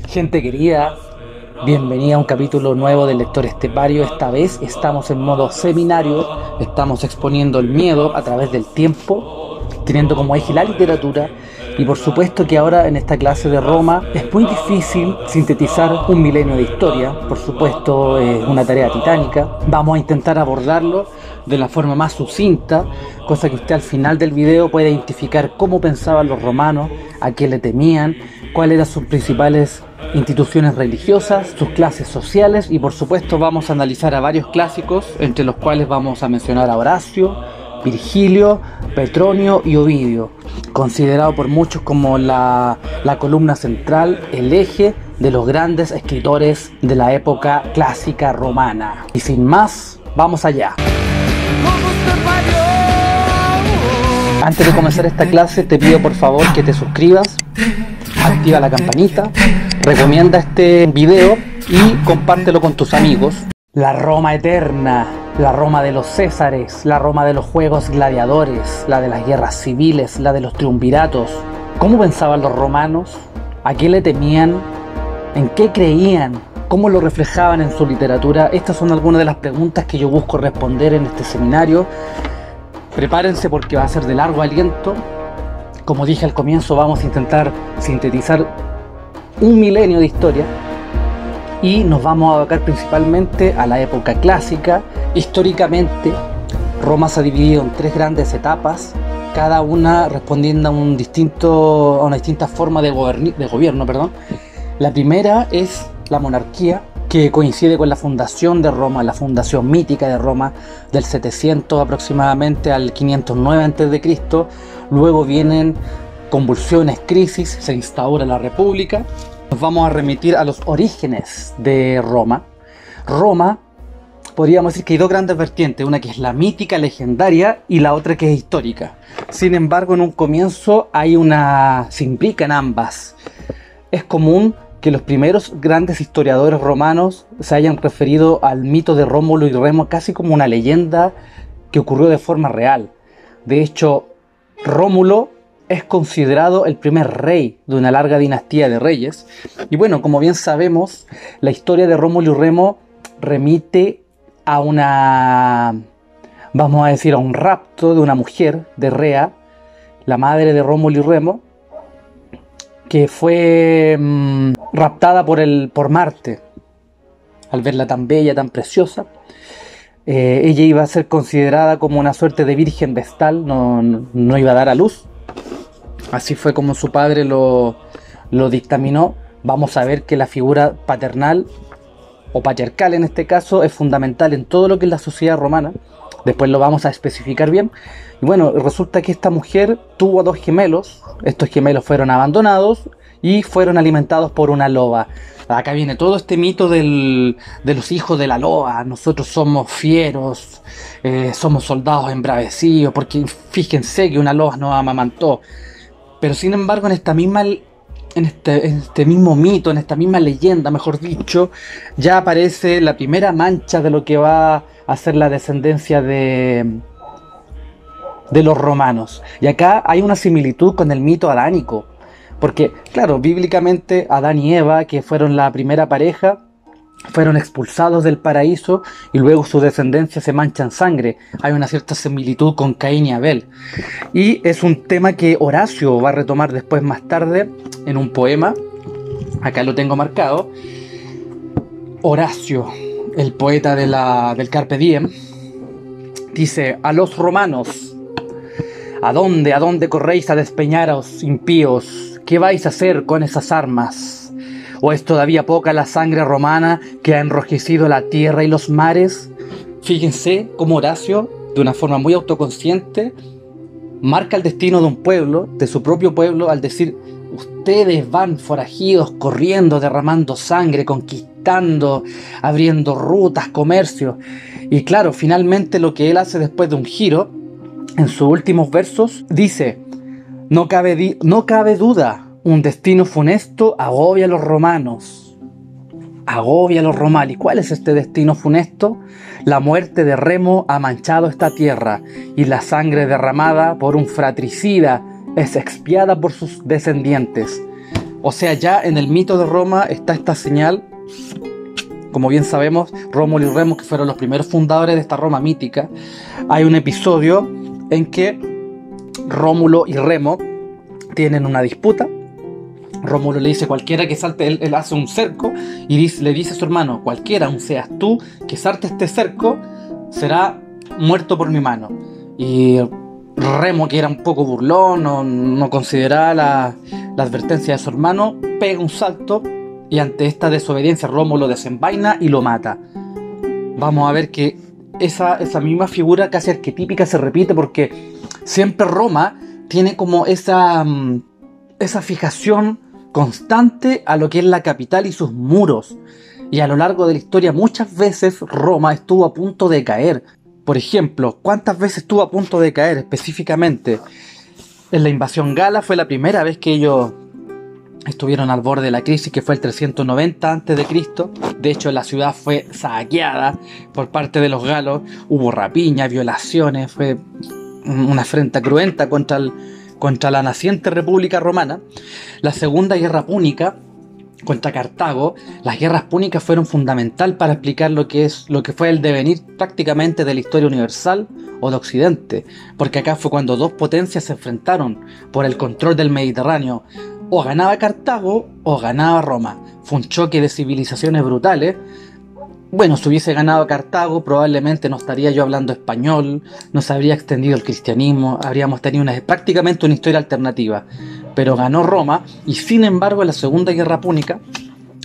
Gente querida, bienvenida a un capítulo nuevo del Lector Estepario. Esta vez estamos en modo seminario, estamos exponiendo el miedo a través del tiempo, teniendo como eje la literatura. Y por supuesto que ahora en esta clase de Roma es muy difícil sintetizar un milenio de historia. Por supuesto es una tarea titánica. Vamos a intentar abordarlo de la forma más sucinta, cosa que usted al final del video pueda identificar cómo pensaban los romanos, a qué le temían, cuáles eran sus principales instituciones religiosas, sus clases sociales, y por supuesto vamos a analizar a varios clásicos, entre los cuales vamos a mencionar a Horacio, Virgilio, Petronio y Ovidio, considerado por muchos como la columna central, el eje de los grandes escritores de la época clásica romana. Y sin más, vamos allá. Antes de comenzar esta clase te pido por favor que te suscribas, activa la campanita, recomienda este video y compártelo con tus amigos. La Roma eterna, la Roma de los Césares, la Roma de los juegos gladiadores, la de las guerras civiles, la de los triunviratos. ¿Cómo pensaban los romanos? ¿A qué le temían? ¿En qué creían? ¿Cómo lo reflejaban en su literatura? Estas son algunas de las preguntas que yo busco responder en este seminario. Prepárense porque va a ser de largo aliento. Como dije al comienzo, vamos a intentar sintetizar un milenio de historia y nos vamos a abocar principalmente a la época clásica. Históricamente, Roma se ha dividido en tres grandes etapas, cada una respondiendo a una distinta forma de gobierno. La primera es la monarquía, que coincide con la fundación de Roma, la fundación mítica de Roma, del 700 aproximadamente al 509 a.C. Luego vienen convulsiones, crisis, se instaura la república. Nos vamos a remitir a los orígenes de Roma. Roma, podríamos decir que hay dos grandes vertientes, una que es la mítica, legendaria, y la otra que es histórica. Sin embargo, en un comienzo se implican ambas. Es común que los primeros grandes historiadores romanos se hayan referido al mito de Rómulo y Remo casi como una leyenda que ocurrió de forma real. De hecho, Rómulo es considerado el primer rey de una larga dinastía de reyes. Y bueno, como bien sabemos, la historia de Rómulo y Remo remite a a un rapto de una mujer, de Rea, la madre de Rómulo y Remo, que fue raptada por Marte. Al verla tan bella, tan preciosa, ella iba a ser considerada como una suerte de virgen vestal, no iba a dar a luz. Así fue como su padre lo dictaminó. Vamos a ver que la figura paternal, o patriarcal en este caso, es fundamental en todo lo que es la sociedad romana. Después lo vamos a especificar bien. Y bueno, resulta que esta mujer tuvo dos gemelos. Estos gemelos fueron abandonados y fueron alimentados por una loba. Acá viene todo este mito de los hijos de la loba. Nosotros somos fieros, somos soldados embravecidos, porque fíjense que una loba nos amamantó. Pero sin embargo, en este mismo mito, en esta misma leyenda, mejor dicho, ya aparece la primera mancha de lo que va a ser la descendencia de los romanos. Y acá hay una similitud con el mito adánico, porque claro, bíblicamente Adán y Eva, que fueron la primera pareja, fueron expulsados del paraíso y luego su descendencia se mancha en sangre. Hay una cierta similitud con Caín y Abel. Y es un tema que Horacio va a retomar después más tarde en un poema. Acá lo tengo marcado. Horacio, el poeta del Carpe Diem, dice: a los romanos, ¿a dónde corréis a despeñaros, impíos? ¿Qué vais a hacer con esas armas? ¿O es todavía poca la sangre romana que ha enrojecido la tierra y los mares? Fíjense cómo Horacio, de una forma muy autoconsciente, marca el destino de un pueblo, de su propio pueblo, al decir: ustedes van forajidos, corriendo, derramando sangre, conquistando, abriendo rutas, comercios. Y claro, finalmente lo que él hace después de un giro, en sus últimos versos, dice: no cabe duda, un destino funesto agobia a los romanos. Agobia a los romanos. ¿Y cuál es este destino funesto? La muerte de Remo ha manchado esta tierra, y la sangre derramada por un fratricida es expiada por sus descendientes. O sea, ya en el mito de Roma está esta señal. Como bien sabemos, Rómulo y Remo, que fueron los primeros fundadores de esta Roma mítica, hay un episodio en que Rómulo y Remo tienen una disputa. Rómulo le dice: cualquiera que salte, él hace un cerco y le dice a su hermano: cualquiera, aun seas tú, que salte este cerco, será muerto por mi mano. Y Remo, que era un poco burlón, no consideraba la advertencia de su hermano, pega un salto. Y ante esta desobediencia, Rómulo desenvaina y lo mata. Vamos a ver que esa misma figura casi arquetípica se repite, porque siempre Roma tiene como esa fijación constante a lo que es la capital y sus muros. Y a lo largo de la historia muchas veces Roma estuvo a punto de caer. Por ejemplo, ¿cuántas veces estuvo a punto de caer específicamente? En la invasión gala fue la primera vez que ellos estuvieron al borde de la crisis, que fue el 390 a.C. De hecho, la ciudad fue saqueada por parte de los galos. Hubo rapiña, violaciones. Fue una afrenta cruenta contra la naciente República Romana. La Segunda Guerra Púnica contra Cartago. Las guerras púnicas fueron fundamental para explicar lo que fue el devenir prácticamente de la historia universal o de Occidente. Porque acá fue cuando dos potencias se enfrentaron por el control del Mediterráneo. O ganaba Cartago o ganaba Roma. Fue un choque de civilizaciones brutales. Bueno, si hubiese ganado Cartago, probablemente no estaría yo hablando español, no se habría extendido el cristianismo, habríamos tenido prácticamente una historia alternativa. Pero ganó Roma, y sin embargo en la Segunda Guerra Púnica,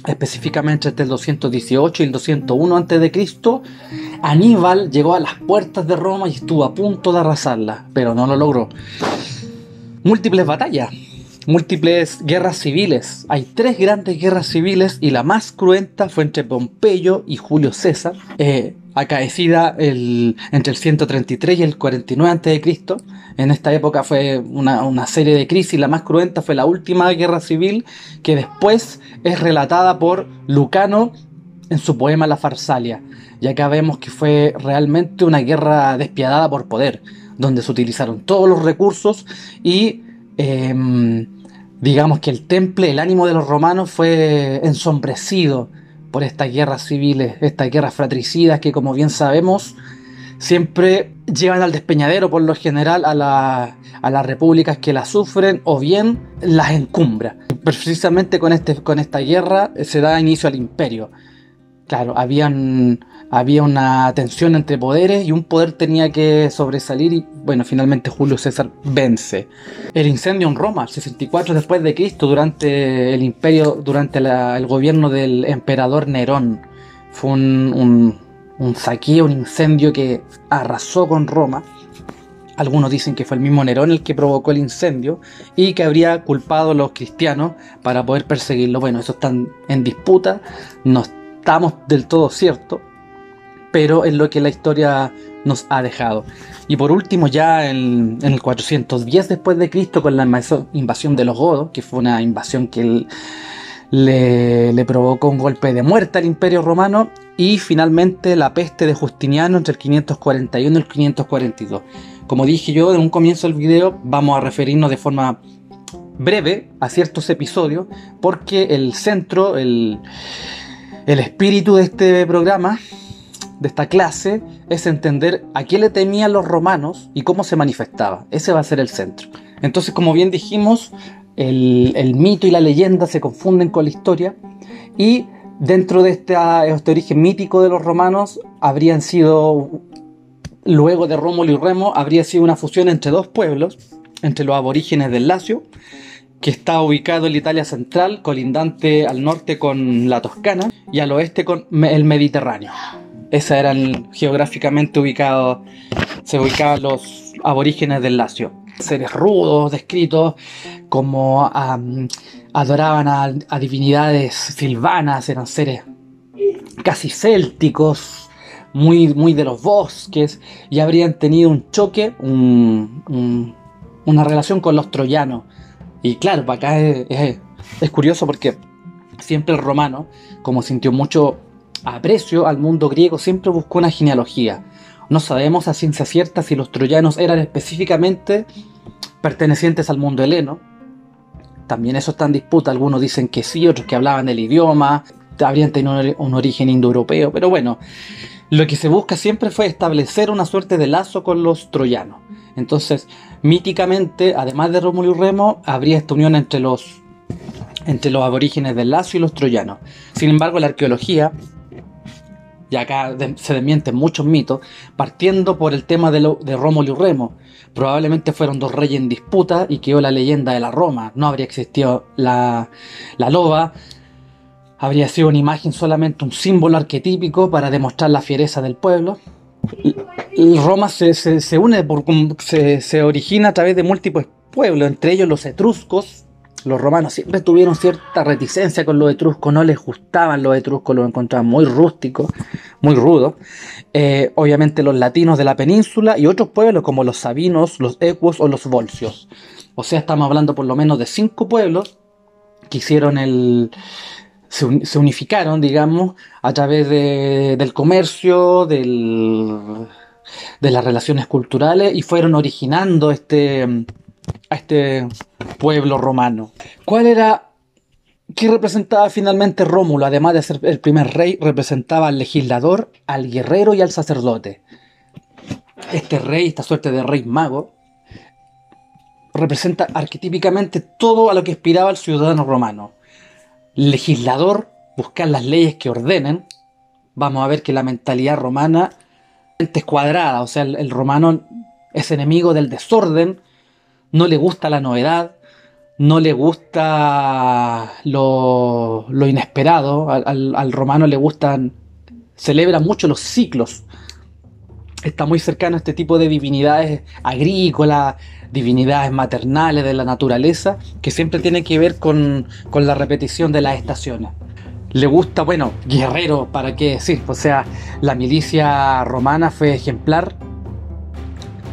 específicamente entre el 218 y el 201 a.C., Aníbal llegó a las puertas de Roma y estuvo a punto de arrasarla, pero no lo logró. Múltiples batallas. Múltiples guerras civiles. Hay 3 grandes guerras civiles y la más cruenta fue entre Pompeyo y Julio César, acaecida entre el 133 y el 49 a.C. En esta época fue una serie de crisis. La más cruenta fue la última guerra civil, que después es relatada por Lucano en su poema La Farsalia. Y acá vemos que fue realmente una guerra despiadada por poder, donde se utilizaron todos los recursos y digamos que el ánimo de los romanos fue ensombrecido por estas guerras civiles, estas guerras fratricidas que, como bien sabemos, siempre llevan al despeñadero por lo general a las repúblicas que las sufren, o bien las encumbra. Precisamente con esta guerra se da inicio al imperio. Claro, había una tensión entre poderes y un poder tenía que sobresalir y, bueno, finalmente Julio César vence. El incendio en Roma, el 64 después de Cristo, durante el imperio, durante el gobierno del emperador Nerón. Fue un saqueo, un incendio que arrasó con Roma. Algunos dicen que fue el mismo Nerón el que provocó el incendio y que habría culpado a los cristianos para poder perseguirlo. Bueno, eso está en disputa, no estamos del todo ciertos, pero es lo que la historia nos ha dejado. Y por último, ya en el 410 después de Cristo, con la invasión de los godos, que fue una invasión que le provocó un golpe de muerte al Imperio Romano, y finalmente la peste de Justiniano entre el 541 y el 542. Como dije yo en un comienzo del video, vamos a referirnos de forma breve a ciertos episodios, porque el centro, el espíritu de este programa, de esta clase, es entender a qué le temían los romanos y cómo se manifestaba. Ese va a ser el centro. Entonces, como bien dijimos, el mito y la leyenda se confunden con la historia, y dentro de este origen mítico de los romanos habrían sido, luego de Rómulo y Remo, habría sido una fusión entre dos pueblos, entre los aborígenes del Lacio, que está ubicado en la Italia central, colindante al norte con la Toscana y al oeste con el Mediterráneo. Esos eran geográficamente ubicados, se ubicaban los aborígenes del Lacio. Seres rudos, descritos como adoraban a divinidades silvanas, eran seres casi célticos, muy de los bosques, y habrían tenido un choque, una relación con los troyanos. Y claro, acá es curioso porque siempre el romano, como sintió mucho aprecio al mundo griego, siempre buscó una genealogía. No sabemos a ciencia cierta si los troyanos eran específicamente pertenecientes al mundo heleno, También eso está en disputa. Algunos dicen que sí, otros que hablaban el idioma, habrían tenido un origen indoeuropeo. Pero bueno, lo que se busca siempre fue establecer una suerte de lazo con los troyanos. Entonces, míticamente, además de Rómulo y Remo, habría esta unión entre los aborígenes del Lacio y los troyanos. Sin embargo, la arqueología, y acá se desmienten muchos mitos, partiendo por el tema de Rómulo y Remo. Probablemente fueron dos reyes en disputa y quedó la leyenda de la Roma. No habría existido la loba. Habría sido una imagen, solamente un símbolo arquetípico para demostrar la fiereza del pueblo. Roma se une, se origina a través de múltiples pueblos, entre ellos los etruscos. Los romanos siempre tuvieron cierta reticencia con los etruscos, no les gustaban los etruscos, los encontraban muy rústicos, muy rudos. Obviamente los latinos de la península y otros pueblos como los sabinos, los ecuos o los volscios. O sea, estamos hablando por lo menos de 5 pueblos que hicieron se unificaron, digamos, a través del comercio, de las relaciones culturales, y fueron originando a este pueblo romano. ¿Qué representaba finalmente Rómulo? Además de ser el primer rey, representaba al legislador, al guerrero y al sacerdote. Este rey, esta suerte de rey mago, representa arquetípicamente todo a lo que aspiraba el ciudadano romano. Legislador, buscar las leyes que ordenen. Vamos a ver que la mentalidad romana es cuadrada, o sea, el romano es enemigo del desorden, no le gusta la novedad, no le gusta lo inesperado. Al romano le gustan, celebra mucho los ciclos. Está muy cercano a este tipo de divinidades agrícolas, divinidades maternales de la naturaleza, que siempre tiene que ver con la repetición de las estaciones. Le gusta, bueno, guerrero, ¿para qué decir? O sea, la milicia romana fue ejemplar,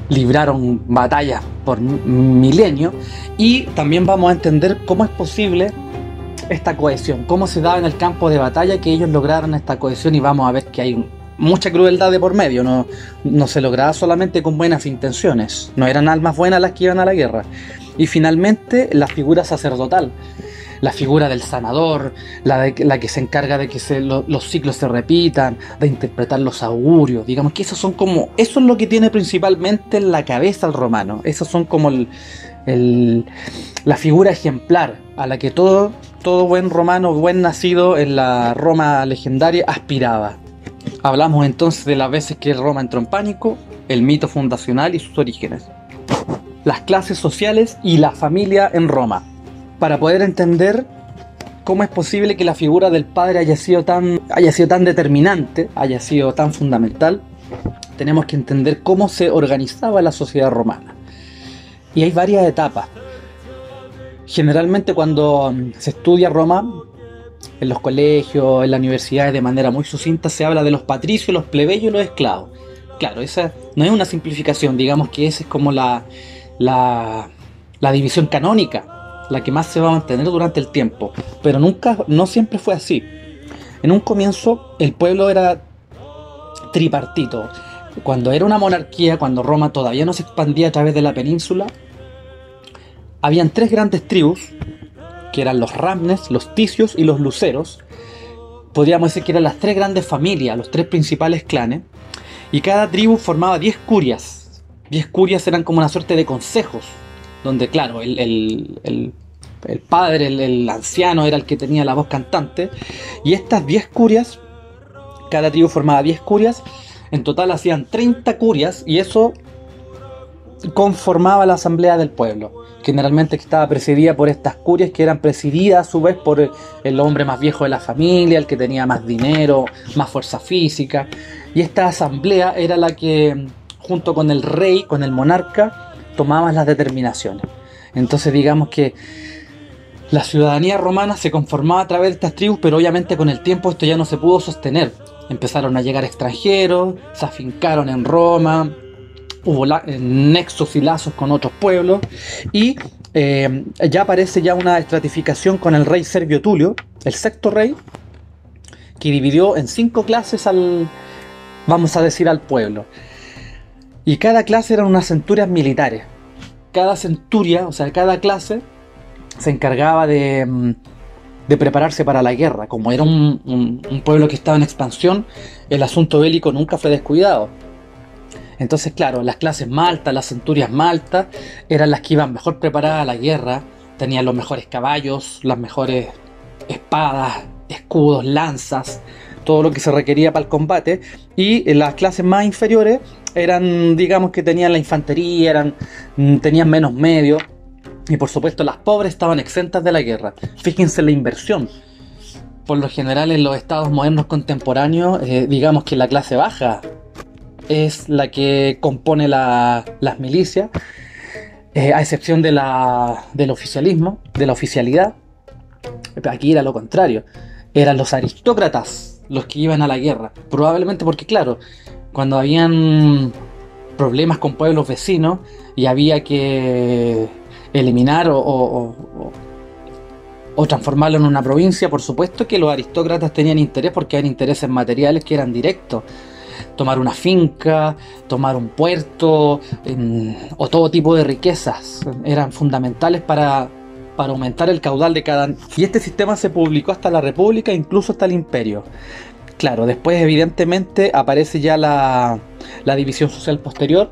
libraron batallas por milenios, y también vamos a entender cómo es posible esta cohesión, cómo se daba en el campo de batalla que ellos lograron esta cohesión, y vamos a ver que hay mucha crueldad de por medio, no se lograba solamente con buenas intenciones, no eran almas buenas las que iban a la guerra. Y finalmente la figura sacerdotal, la figura del sanador, la que se encarga de que los ciclos se repitan, de interpretar los augurios. Digamos que eso es lo que tiene principalmente en la cabeza el romano. Esos son como la figura ejemplar a la que todo buen romano, buen nacido en la Roma legendaria aspiraba. Hablamos entonces de las veces que Roma entró en pánico, el mito fundacional y sus orígenes, las clases sociales y la familia en Roma. Para poder entender cómo es posible que la figura del padre haya sido tan determinante, haya sido tan fundamental, tenemos que entender cómo se organizaba la sociedad romana. Y hay varias etapas. Generalmente cuando se estudia Roma, en los colegios, en las universidades, de manera muy sucinta, se habla de los patricios, los plebeyos y los esclavos. Claro, esa no es una simplificación, digamos que esa es como la división canónica, la que más se va a mantener durante el tiempo, pero no siempre fue así. En un comienzo el pueblo era tripartito. Cuando era una monarquía, cuando Roma todavía no se expandía a través de la península, habían 3 grandes tribus, que eran los ramnes, los ticios y los luceros. Podríamos decir que eran las 3 grandes familias, los 3 principales clanes, y cada tribu formaba 10 curias. 10 curias eran como una suerte de consejos, donde claro, el padre, el anciano era el que tenía la voz cantante, y estas 10 curias, cada tribu formaba 10 curias, en total hacían 30 curias, y eso conformaba la asamblea del pueblo. Generalmente estaba presidida por estas curias, que eran presididas a su vez por el hombre más viejo de la familia, el que tenía más dinero, más fuerza física, y esta asamblea era la que, junto con el rey, con el monarca, tomaba las determinaciones. Entonces digamos que la ciudadanía romana se conformaba a través de estas tribus, pero obviamente con el tiempo esto ya no se pudo sostener. Empezaron a llegar extranjeros, se afincaron en Roma, hubo nexos y lazos con otros pueblos, y ya aparece ya una estratificación con el rey Servio Tulio, el 6º rey, que dividió en 5 clases al pueblo. Y cada clase eran unas centurias militares. Cada centuria, o sea, cada clase, se encargaba de prepararse para la guerra. Como era un pueblo que estaba en expansión, el asunto bélico nunca fue descuidado. Entonces, claro, las clases más altas, las centurias más altas, eran las que iban mejor preparadas a la guerra, tenían los mejores caballos, las mejores espadas, escudos, lanzas, todo lo que se requería para el combate, y las clases más inferiores eran, digamos, que tenían la infantería, tenían menos medios, y por supuesto las pobres estaban exentas de la guerra. Fíjense la inversión. Por lo general en los estados modernos contemporáneos, digamos que la clase baja es la que compone las milicias, a excepción del oficialismo, de la oficialidad. Aquí era lo contrario, eran los aristócratas los que iban a la guerra, probablemente porque, claro, cuando habían problemas con pueblos vecinos y había que eliminar o transformarlo en una provincia, por supuesto que los aristócratas tenían interés, porque eran intereses materiales que eran directos. Tomar una finca, tomar un puerto, o todo tipo de riquezas eran fundamentales para aumentar el caudal de cada... Y este sistema se publicó hasta la República, incluso hasta el Imperio. Claro, después evidentemente aparece ya la división social posterior,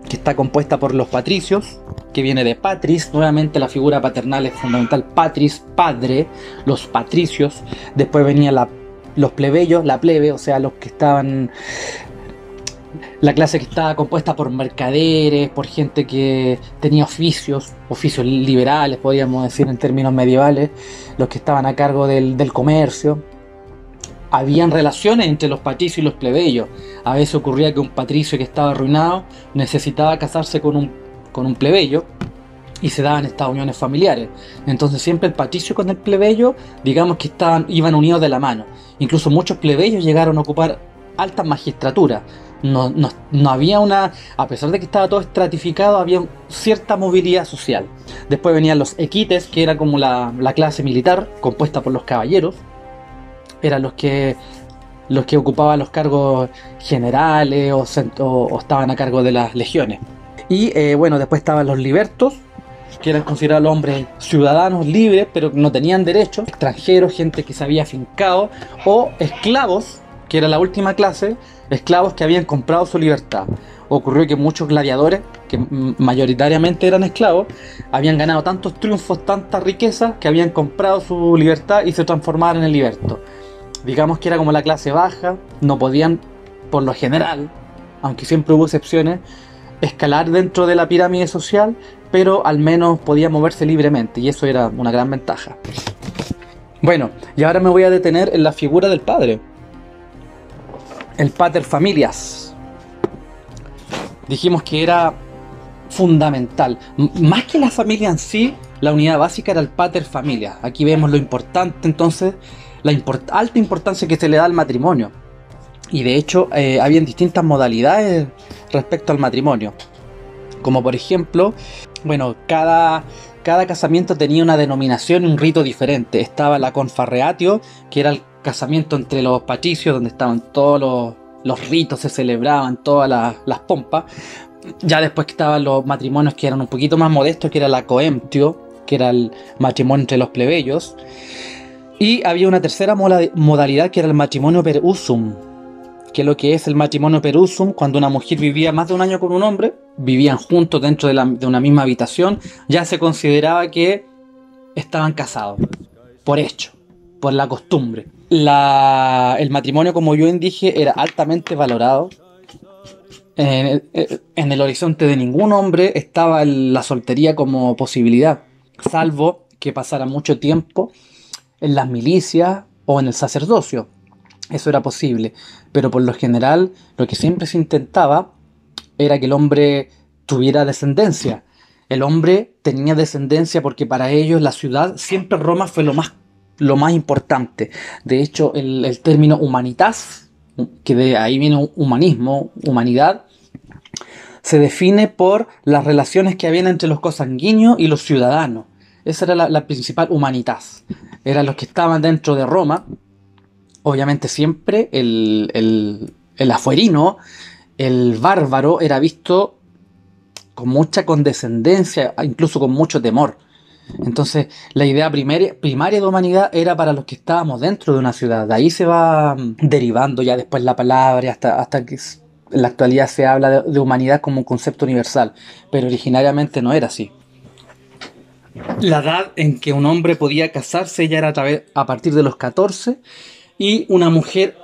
que está compuesta por los patricios, que viene de patris, nuevamente la figura paternal es fundamental, patris, padre, los patricios. Después venía los plebeyos, la plebe, o sea, los que estaban... La clase que estaba compuesta por mercaderes, por gente que tenía oficios liberales, podríamos decir en términos medievales, los que estaban a cargo del comercio. Habían relaciones entre los patricios y los plebeyos. A veces ocurría que un patricio que estaba arruinado necesitaba casarse con un plebeyo, y se daban estas uniones familiares. Entonces siempre el patricio con el plebeyo, digamos que iban unidos de la mano. Incluso muchos plebeyos llegaron a ocupar altas magistraturas. No había a pesar de que estaba todo estratificado, había cierta movilidad social. Después venían los equites, que era como la clase militar, compuesta por los caballeros. Eran los que ocupaban los cargos generales o estaban a cargo de las legiones. Y bueno, después estaban los libertos, que eran considerados hombres ciudadanos libres, pero no tenían derechos, extranjeros, gente que se había afincado, o esclavos, que era la última clase, esclavos que habían comprado su libertad. Ocurrió que muchos gladiadores, que mayoritariamente eran esclavos, habían ganado tantos triunfos, tantas riquezas, que habían comprado su libertad y se transformaron en libertos. Digamos que era como la clase baja, no podían, por lo general, aunque siempre hubo excepciones, escalar dentro de la pirámide social, pero al menos podía moverse libremente, y eso era una gran ventaja. Bueno, y ahora me voy a detener en la figura del padre, el pater familias. Dijimos que era fundamental, más que la familia en sí, la unidad básica era el pater familias. Aquí vemos lo importante, entonces, la alta importancia que se le da al matrimonio. Y de hecho, habían distintas modalidades respecto al matrimonio. Como por ejemplo, bueno, cada casamiento tenía una denominación y un rito diferente. Estaba la confarreatio, que era el casamiento entre los patricios, donde estaban todos los ritos, se celebraban todas las pompas. Ya después que estaban los matrimonios que eran un poquito más modestos, que era la coemptio, que era el matrimonio entre los plebeyos. Y había una tercera modalidad, que era el matrimonio per usum, que lo que es el matrimonio per usum, cuando una mujer vivía más de un año con un hombre, vivían juntos dentro de una misma habitación, ya se consideraba que estaban casados, por hecho, por la costumbre. El matrimonio, como yo dije, era altamente valorado. En el horizonte de ningún hombre estaba la soltería como posibilidad, salvo que pasara mucho tiempo en las milicias o en el sacerdocio. Eso era posible, pero por lo general lo que siempre se intentaba era que el hombre tuviera descendencia. El hombre tenía descendencia porque para ellos la ciudad, siempre Roma fue lo más importante. De hecho, el término humanitas, que de ahí viene humanismo, humanidad, se define por las relaciones que habían entre los consanguíneos y los ciudadanos. Esa era la principal humanitas. Eran los que estaban dentro de Roma. Obviamente siempre el afuerino, el bárbaro, era visto con mucha condescendencia, incluso con mucho temor. Entonces, la idea primaria de humanidad era para los que estábamos dentro de una ciudad. De ahí se va derivando ya después la palabra hasta que en la actualidad se habla de humanidad como un concepto universal. Pero originariamente no era así. La edad en que un hombre podía casarse ya era a partir de los 14 y una mujer,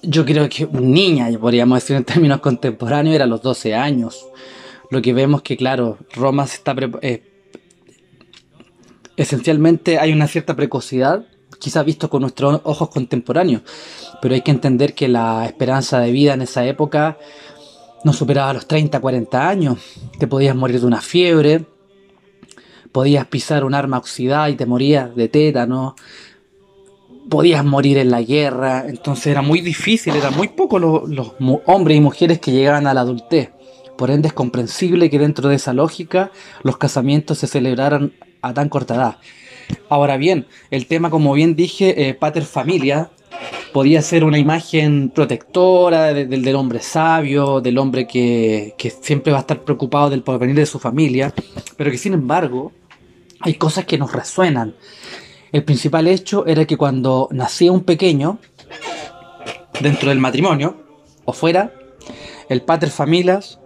yo creo que una niña, podríamos decir en términos contemporáneos, era a los 12 años. Lo que vemos que, claro, Roma se está esencialmente hay una cierta precocidad, quizás visto con nuestros ojos contemporáneos, pero hay que entender que la esperanza de vida en esa época no superaba los 30, 40 años. Te podías morir de una fiebre, podías pisar un arma oxidada y te morías de tétano, podías morir en la guerra. Entonces era muy difícil, eran muy pocos los hombres y mujeres que llegaban a la adultez. Por ende es comprensible que dentro de esa lógica los casamientos se celebraran a tan corta edad. Ahora bien, el tema, como bien dije, pater familia, podía ser una imagen protectora del hombre sabio, del hombre que siempre va a estar preocupado del porvenir de su familia, pero que sin embargo hay cosas que nos resuenan. El principal hecho era que cuando nacía un pequeño dentro del matrimonio o fuera, el pater familias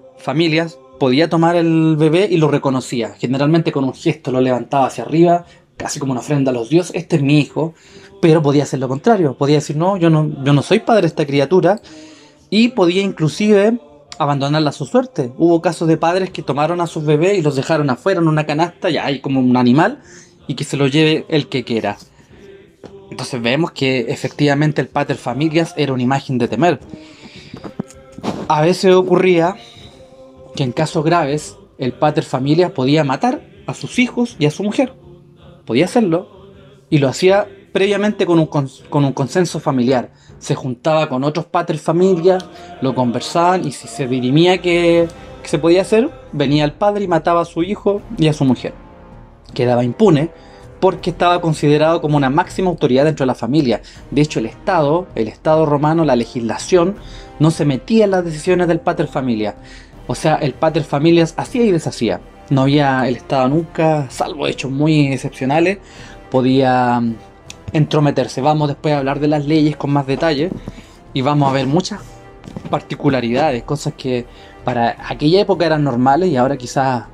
podía tomar el bebé y lo reconocía. Generalmente con un gesto lo levantaba hacia arriba, casi como una ofrenda a los dioses. Este es mi hijo. Pero podía hacer lo contrario. Podía decir, no, yo no soy padre de esta criatura. Y podía inclusive abandonarla a su suerte. Hubo casos de padres que tomaron a sus bebés y los dejaron afuera en una canasta, ya hay como un animal, y que se lo lleve el que quiera. Entonces vemos que efectivamente el pater familias era una imagen de temer. A veces ocurría que en casos graves el pater familias podía matar a sus hijos y a su mujer. Podía hacerlo y lo hacía previamente con un consenso familiar. Se juntaba con otros pater familias, lo conversaban y si se dirimía que se podía hacer, venía el padre y mataba a su hijo y a su mujer. Quedaba impune porque estaba considerado como una máxima autoridad dentro de la familia. De hecho, el Estado romano, la legislación, no se metía en las decisiones del pater familias. O sea, el pater familias hacía y deshacía. No había el Estado nunca, salvo hechos muy excepcionales, podía entrometerse. Vamos después a hablar de las leyes con más detalle y vamos a ver muchas particularidades, cosas que para aquella época eran normales y ahora quizás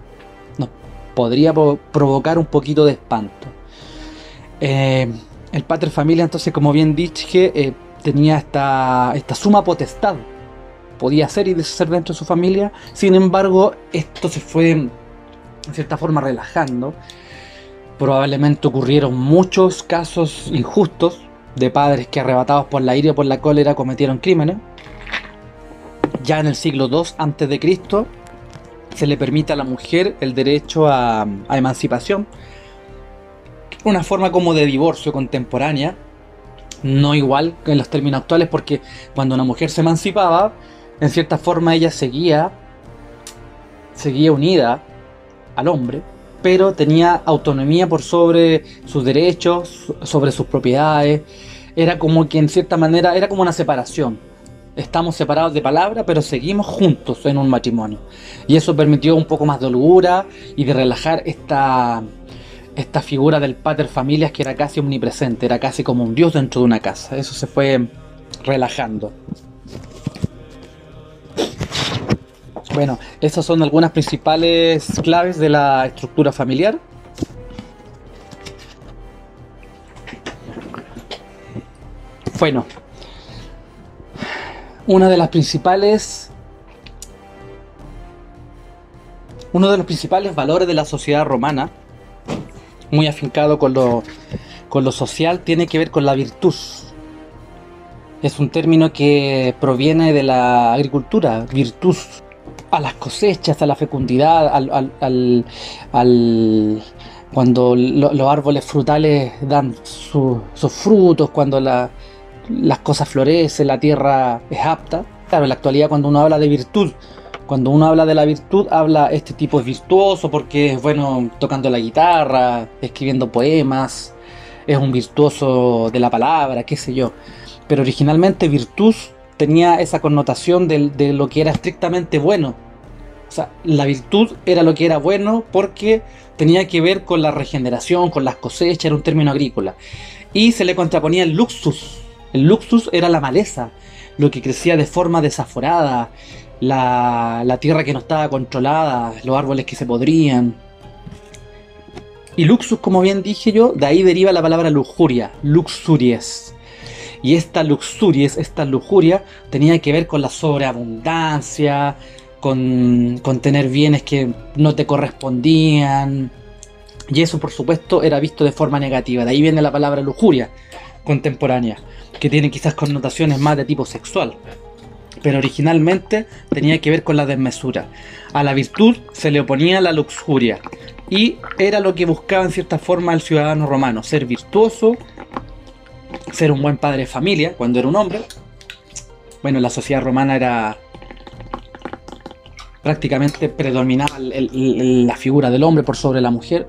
nos podría provocar un poquito de espanto. El pater familias, entonces, como bien dije, tenía esta suma potestad. Podía hacer y deshacer dentro de su familia. Sin embargo, esto se fue en cierta forma relajando. Probablemente ocurrieron muchos casos injustos de padres que, arrebatados por la ira o por la cólera, cometieron crímenes. Ya en el siglo II a.C. se le permite a la mujer el derecho a emancipación. Una forma como de divorcio contemporánea, no igual que en los términos actuales, porque cuando una mujer se emancipaba, en cierta forma ella seguía unida al hombre, pero tenía autonomía por sobre sus derechos, sobre sus propiedades. Era como que en cierta manera era como una separación. Estamos separados de palabra, pero seguimos juntos en un matrimonio. Y eso permitió un poco más de holgura y de relajar esta figura del pater familias, que era casi omnipresente, era casi como un dios dentro de una casa. Eso se fue relajando. Bueno, esas son algunas principales claves de la estructura familiar. Bueno, uno de los principales valores de la sociedad romana, muy afincado con lo social, tiene que ver con la virtus. Es un término que proviene de la agricultura, virtus. A las cosechas, a la fecundidad, cuando los árboles frutales dan sus frutos, cuando las cosas florecen, la tierra es apta. Claro, en la actualidad, cuando uno habla de virtud, cuando uno habla de la virtud, habla este tipo es virtuoso porque es bueno tocando la guitarra, escribiendo poemas, es un virtuoso de la palabra, qué sé yo. Pero originalmente virtus tenía esa connotación de lo que era estrictamente bueno. O sea, la virtud era lo que era bueno porque tenía que ver con la regeneración, con las cosechas, era un término agrícola. Y se le contraponía el luxus. El luxus era la maleza, lo que crecía de forma desaforada, la tierra que no estaba controlada, los árboles que se podrían. Y luxus, como bien dije yo, de ahí deriva la palabra lujuria, luxuries. Y esta luxuries, esta lujuria, tenía que ver con la sobreabundancia, con tener bienes que no te correspondían. Y eso, por supuesto, era visto de forma negativa. De ahí viene la palabra lujuria contemporánea, que tiene quizás connotaciones más de tipo sexual. Pero originalmente tenía que ver con la desmesura. A la virtud se le oponía la luxuria. Y era lo que buscaba en cierta forma el ciudadano romano: ser virtuoso, ser un buen padre de familia cuando era un hombre. Bueno, la sociedad romana era prácticamente predominaba la figura del hombre por sobre la mujer.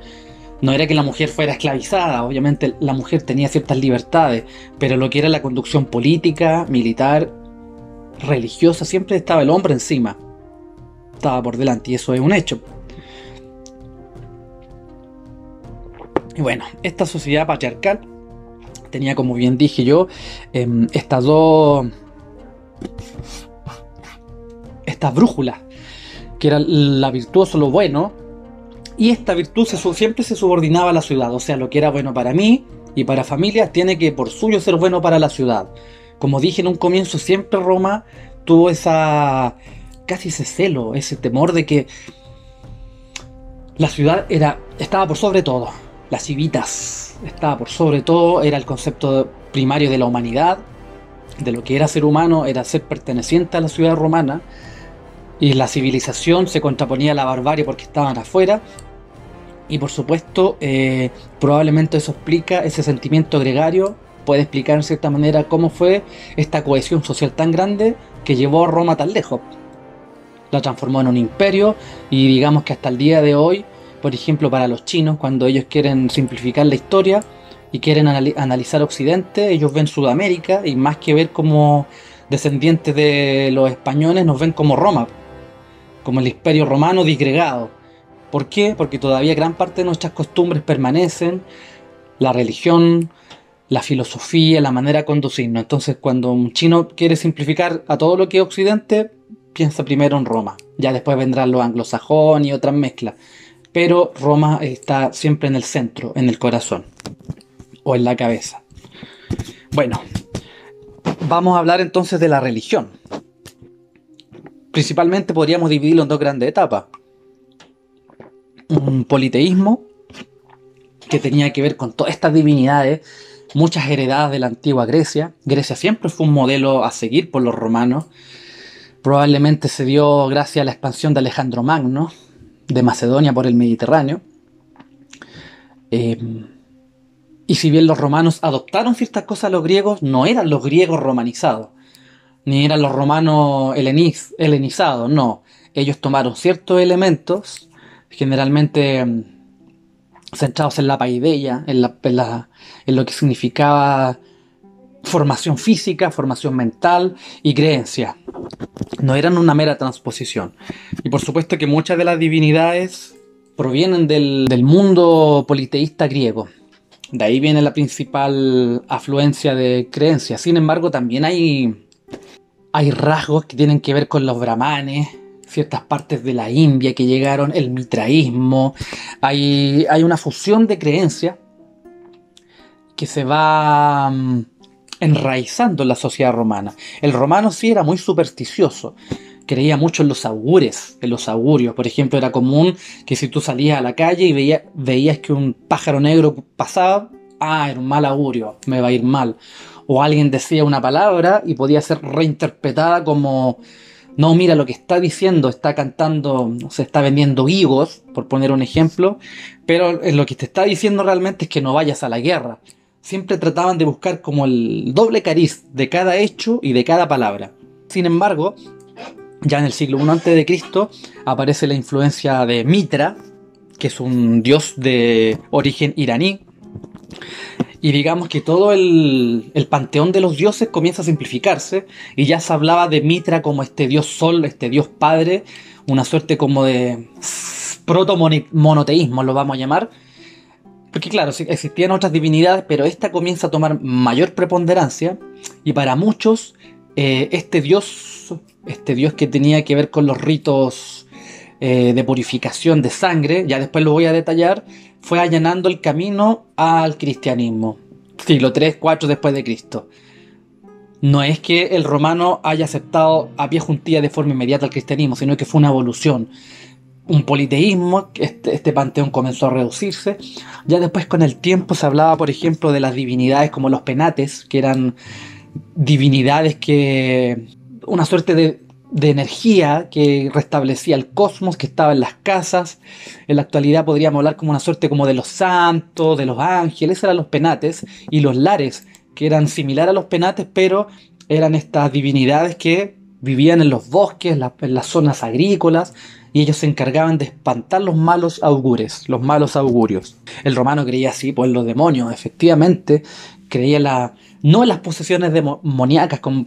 No era que la mujer fuera esclavizada, obviamente la mujer tenía ciertas libertades, pero lo que era la conducción política, militar, religiosa, siempre estaba el hombre encima, estaba por delante, y eso es un hecho. Y bueno, esta sociedad patriarcal tenía, como bien dije yo, estas brújulas, que era la virtuoso, lo bueno, y esta virtud siempre se subordinaba a la ciudad. O sea, lo que era bueno para mí y para familia tiene que por suyo ser bueno para la ciudad. Como dije en un comienzo, siempre Roma tuvo casi ese celo, ese temor de que la ciudad estaba por sobre todo. Las civitas estaba por sobre todo, era el concepto primario de la humanidad, de lo que era ser humano, era ser perteneciente a la ciudad romana. Y la civilización se contraponía a la barbarie porque estaban afuera. Y por supuesto, probablemente eso explica ese sentimiento gregario, puede explicar en cierta manera cómo fue esta cohesión social tan grande que llevó a Roma tan lejos. La transformó en un imperio, y digamos que hasta el día de hoy, por ejemplo, para los chinos, cuando ellos quieren simplificar la historia y quieren analizar Occidente, ellos ven Sudamérica, y más que ver como descendientes de los españoles, nos ven como Roma, como el imperio romano disgregado. ¿Por qué? Porque todavía gran parte de nuestras costumbres permanecen, la religión, la filosofía, la manera de conducirnos. Entonces, cuando un chino quiere simplificar a todo lo que es Occidente, piensa primero en Roma. Ya después vendrán los anglosajones y otras mezclas. Pero Roma está siempre en el centro, en el corazón, o en la cabeza. Bueno, vamos a hablar entonces de la religión. Principalmente podríamos dividirlo en dos grandes etapas. Un politeísmo, que tenía que ver con todas estas divinidades, muchas heredadas de la antigua Grecia. Grecia siempre fue un modelo a seguir por los romanos. Probablemente se dio gracias a la expansión de Alejandro Magno, de Macedonia por el Mediterráneo. Y si bien los romanos adoptaron ciertas cosas a los griegos, no eran los griegos romanizados, ni eran los romanos helenizados, no. Ellos tomaron ciertos elementos, generalmente centrados en la paideia, en lo que significaba formación física, formación mental y creencia. No eran una mera transposición. Y por supuesto que muchas de las divinidades provienen del mundo politeísta griego. De ahí viene la principal afluencia de creencias. Sin embargo, también hay rasgos que tienen que ver con los brahmanes, ciertas partes de la India que llegaron, el mitraísmo. Hay una fusión de creencias que se va enraizando en la sociedad romana. El romano sí era muy supersticioso, creía mucho en los augures, en los augurios. Por ejemplo, era común que si tú salías a la calle y veías que un pájaro negro pasaba, era un mal augurio, me va a ir mal. O alguien decía una palabra y podía ser reinterpretada como: no, mira lo que está diciendo, está cantando, se está vendiendo higos, por poner un ejemplo, pero lo que te está diciendo realmente es que no vayas a la guerra. Siempre trataban de buscar como el doble cariz de cada hecho y de cada palabra. Sin embargo, ya en el siglo I a.C. aparece la influencia de Mitra, que es un dios de origen iraní, Y digamos que todo el panteón de los dioses comienza a simplificarse y ya se hablaba de Mitra como este dios sol, este dios padre, una suerte como de proto-monoteísmo, lo vamos a llamar. Porque claro, sí, existían otras divinidades, pero esta comienza a tomar mayor preponderancia y para muchos este dios que tenía que ver con los ritos de purificación de sangre, ya después lo voy a detallar, fue allanando el camino al cristianismo, siglo 3, 4 después de Cristo. No es que el romano haya aceptado a pie juntilla de forma inmediata el cristianismo, sino que fue una evolución, un politeísmo. Este panteón comenzó a reducirse. Ya después con el tiempo se hablaba, por ejemplo, de las divinidades como los penates, que eran divinidades que... una suerte de energía que restablecía el cosmos, que estaba en las casas. En la actualidad podríamos hablar como una suerte como de los santos, de los ángeles, eran los penates, y los lares, que eran similares a los penates, pero eran estas divinidades que vivían en los bosques, en las zonas agrícolas, y ellos se encargaban de espantar los malos augures, los malos augurios. El romano creía así, pues, en los demonios, efectivamente, creía no en las posesiones demoníacas como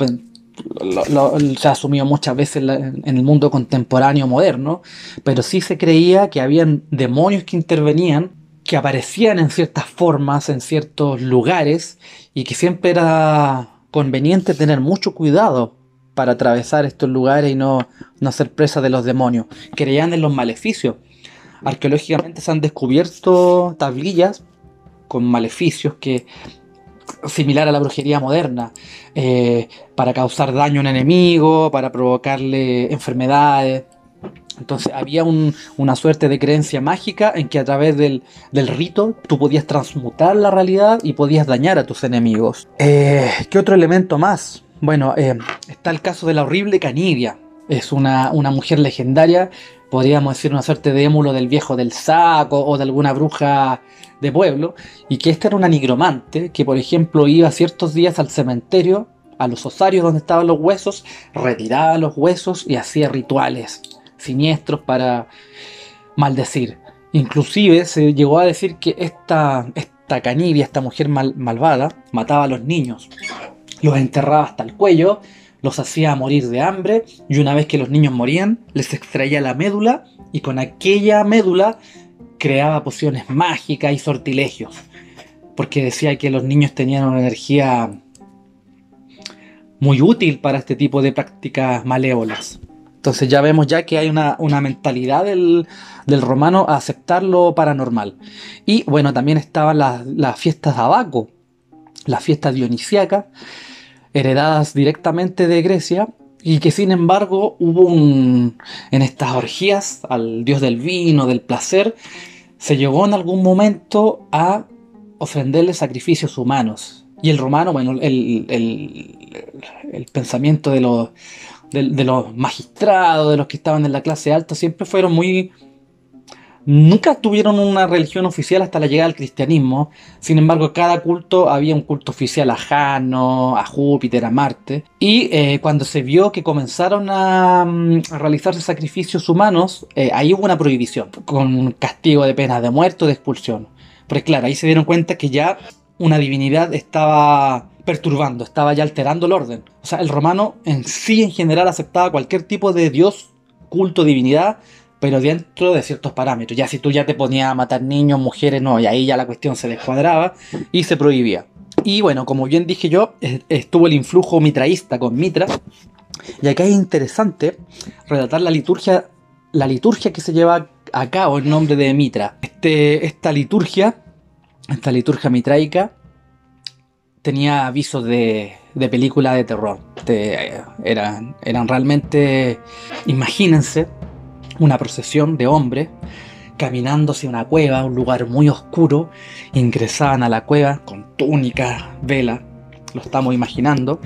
se ha asumido muchas veces en el mundo contemporáneo moderno, pero sí se creía que habían demonios que intervenían, que aparecían en ciertas formas, en ciertos lugares, y que siempre era conveniente tener mucho cuidado para atravesar estos lugares y no ser presa de los demonios. Creían en los maleficios. Arqueológicamente se han descubierto tablillas con maleficios que, similar a la brujería moderna, para causar daño a un enemigo, para provocarle enfermedades. Entonces había una suerte de creencia mágica en que a través del rito tú podías transmutar la realidad y podías dañar a tus enemigos. ¿Qué otro elemento más? Bueno, está el caso de la horrible Canidia. Es una mujer legendaria, podríamos decir una suerte de émulo del viejo del saco o de alguna bruja de pueblo, y que esta era una nigromante que, por ejemplo, iba ciertos días al cementerio, a los osarios donde estaban los huesos, retiraba los huesos y hacía rituales siniestros para maldecir. Inclusive se llegó a decir que esta Canidia, esta mujer malvada, mataba a los niños, los enterraba hasta el cuello, los hacía morir de hambre, y una vez que los niños morían, les extraía la médula, y con aquella médula creaba pociones mágicas y sortilegios, porque decía que los niños tenían una energía muy útil para este tipo de prácticas malévolas. Entonces ya vemos ya que hay una mentalidad del romano a aceptar lo paranormal. Y bueno, también estaban las fiestas de Abaco, las fiestas dionisíacas, heredadas directamente de Grecia, y que sin embargo hubo en estas orgías al dios del vino, del placer, se llegó en algún momento a ofrenderle sacrificios humanos. Y el romano, bueno, el pensamiento de los magistrados, de los que estaban en la clase alta, siempre fueron muy... Nunca tuvieron una religión oficial hasta la llegada del cristianismo. Sin embargo, cada culto, había un culto oficial a Jano, a Júpiter, a Marte. Y cuando se vio que comenzaron a realizarse sacrificios humanos, ahí hubo una prohibición, con castigo de pena de muerte o de expulsión. Porque claro, ahí se dieron cuenta que ya una divinidad estaba perturbando, estaba ya alterando el orden. O sea, el romano en sí, en general, aceptaba cualquier tipo de dios, culto, divinidad, pero dentro de ciertos parámetros. Ya si tú ya te ponías a matar niños, mujeres, no, y ahí ya la cuestión se descuadraba y se prohibía. Y bueno, como bien dije yo, estuvo el influjo mitraísta con Mitra, y acá es interesante relatar la liturgia que se lleva a cabo en nombre de Mitra. Esta liturgia mitraica tenía avisos de película de terror. Eran realmente, imagínense, una procesión de hombres caminando hacia una cueva, un lugar muy oscuro. Ingresaban a la cueva con túnicas, velas, lo estamos imaginando.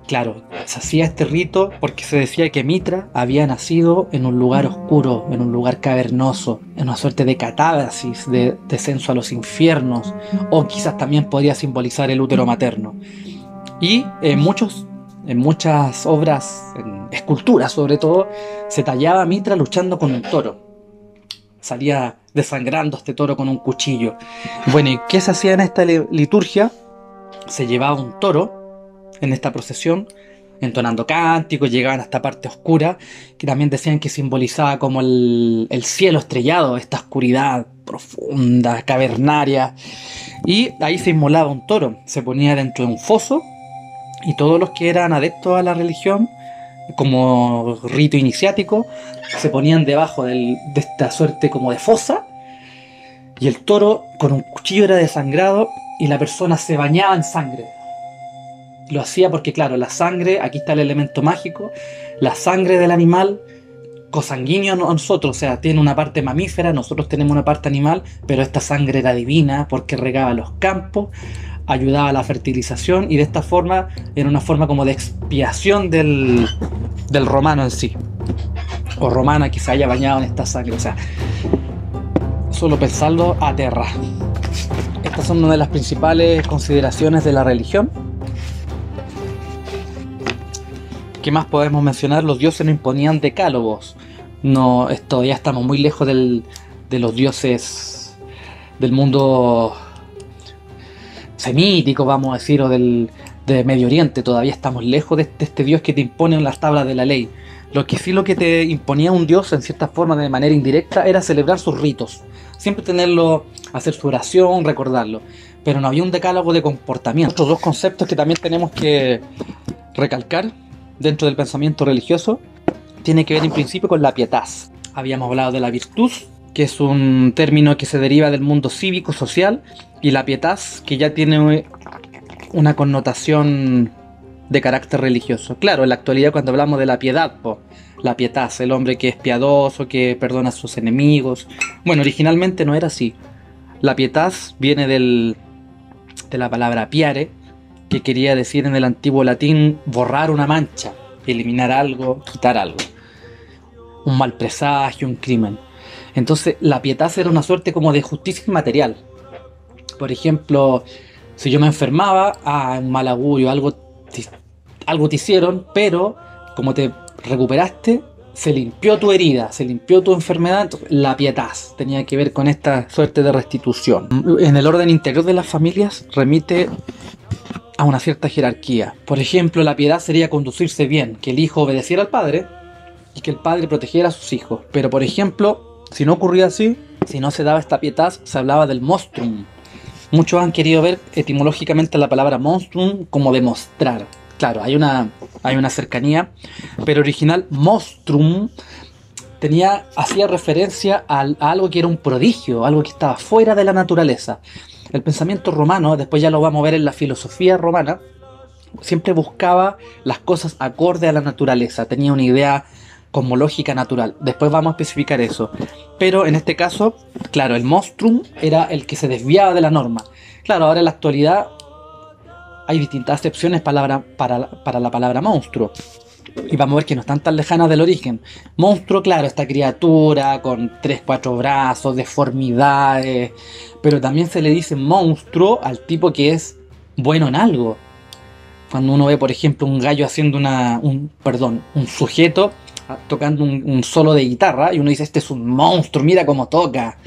Claro, se hacía este rito porque se decía que Mitra había nacido en un lugar oscuro, en un lugar cavernoso, en una suerte de catábasis, de descenso a los infiernos, o quizás también podía simbolizar el útero materno. Y en muchas obras, en esculturas sobre todo, se tallaba a Mitra luchando con un toro. Salía desangrando a este toro con un cuchillo. Bueno, ¿y qué se hacía en esta liturgia? Se llevaba un toro en esta procesión, entonando cánticos, llegaban a esta parte oscura, que también decían que simbolizaba como el cielo estrellado, esta oscuridad profunda, cavernaria, y ahí se inmolaba un toro, se ponía dentro de un foso, y todos los que eran adeptos a la religión, como rito iniciático, se ponían debajo de esta suerte como de fosa, y el toro con un cuchillo era desangrado, y la persona se bañaba en sangre. Lo hacía porque, claro, la sangre, aquí está el elemento mágico, la sangre del animal, cosanguíneo a nosotros, o sea, tiene una parte mamífera, nosotros tenemos una parte animal, pero esta sangre era divina porque regaba los campos, ayudaba a la fertilización, y de esta forma era una forma como de expiación del romano en sí, o romana que se haya bañado en esta sangre. O sea, solo pensarlo aterra. Estas son una de las principales consideraciones de la religión. ¿Qué más podemos mencionar? Los dioses no imponían decálogos. No, todavía estamos muy lejos de los dioses del mundo semítico, vamos a decir, o de Medio Oriente. Todavía estamos lejos de este dios que te impone en las tablas de la ley. Lo que te imponía un dios, en cierta forma, de manera indirecta, era celebrar sus ritos. Siempre tenerlo, hacer su oración, recordarlo. Pero no había un decálogo de comportamiento. Otros dos conceptos que también tenemos que recalcar dentro del pensamiento religioso tiene que ver en principio con la pietas. Habíamos hablado de la virtus, que es un término que se deriva del mundo cívico-social, y la pietas, que ya tiene una connotación de carácter religioso. Claro, en la actualidad cuando hablamos de la piedad, la pietas, el hombre que es piadoso, que perdona a sus enemigos. Bueno, originalmente no era así. La pietas viene de la palabra piare, que quería decir en el antiguo latín borrar una mancha, eliminar algo, quitar algo, un mal presagio, un crimen. Entonces la pietas era una suerte como de justicia inmaterial. Por ejemplo, si yo me enfermaba, un mal augurio, algo te hicieron, pero como te recuperaste, se limpió tu herida, se limpió tu enfermedad. Entonces, la pietas tenía que ver con esta suerte de restitución. En el orden interior de las familias remite a una cierta jerarquía. Por ejemplo, la piedad sería conducirse bien, que el hijo obedeciera al padre y que el padre protegiera a sus hijos. Pero, por ejemplo, si no ocurría así, si no se daba esta pietad, se hablaba del monstrum. Muchos han querido ver etimológicamente la palabra monstrum como demostrar. Claro, hay una cercanía, pero original monstrum hacía referencia a algo que era un prodigio, algo que estaba fuera de la naturaleza. El pensamiento romano, después ya lo vamos a ver en la filosofía romana, siempre buscaba las cosas acorde a la naturaleza, tenía una idea cosmológica natural. Después vamos a especificar eso. Pero en este caso, claro, el monstrum era el que se desviaba de la norma. Claro, ahora en la actualidad hay distintas acepciones para la palabra monstruo. Y vamos a ver que no están tan lejanas del origen. Monstruo, claro, esta criatura con 3-4 brazos, deformidades. Pero también se le dice monstruo al tipo que es bueno en algo. Cuando uno ve, por ejemplo, un gallo haciendo un sujeto tocando un solo de guitarra, y uno dice, este es un monstruo, mira cómo toca.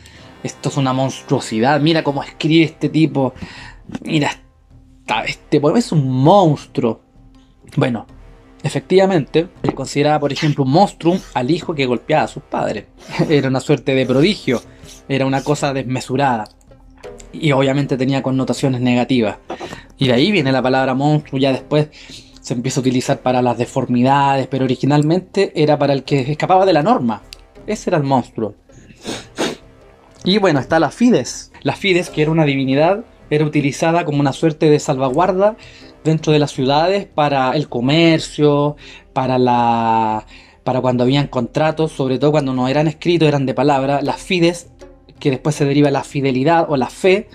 Esto es una monstruosidad, mira cómo escribe este tipo. Mira, este poema es un monstruo. Bueno, efectivamente, se consideraba, por ejemplo, un monstruo al hijo que golpeaba a sus padres. Era una suerte de prodigio, era una cosa desmesurada. Y obviamente tenía connotaciones negativas. Y de ahí viene la palabra monstruo, ya después se empieza a utilizar para las deformidades, pero originalmente era para el que escapaba de la norma. Ese era el monstruo. Y bueno, está la Fides. La Fides, que era una divinidad, era utilizada como una suerte de salvaguarda dentro de las ciudades para el comercio, para cuando habían contratos, sobre todo cuando no eran escritos, eran de palabra. Las Fides, que después se deriva la fidelidad o la fe,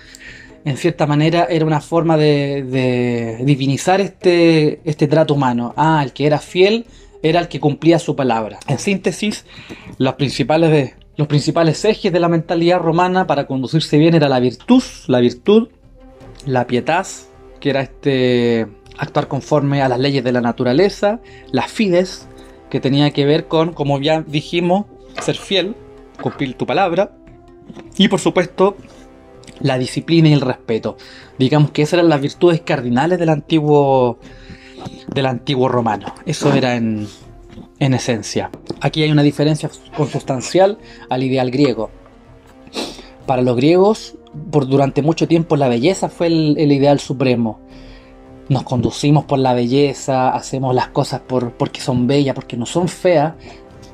en cierta manera era una forma de divinizar este trato humano. El que era fiel era el que cumplía su palabra. En síntesis, los principales ejes de la mentalidad romana para conducirse bien era la virtud, la pietas, que era actuar conforme a las leyes de la naturaleza, la fides, que tenía que ver con, como ya dijimos, ser fiel, cumplir tu palabra, Y por supuesto, la disciplina y el respeto. Digamos que esas eran las virtudes cardinales del antiguo romano. Eso era en esencia. Aquí hay una diferencia consustancial al ideal griego. Para los griegos, durante mucho tiempo la belleza fue el ideal supremo. Nos conducimos por la belleza, hacemos las cosas porque son bellas, porque no son feas.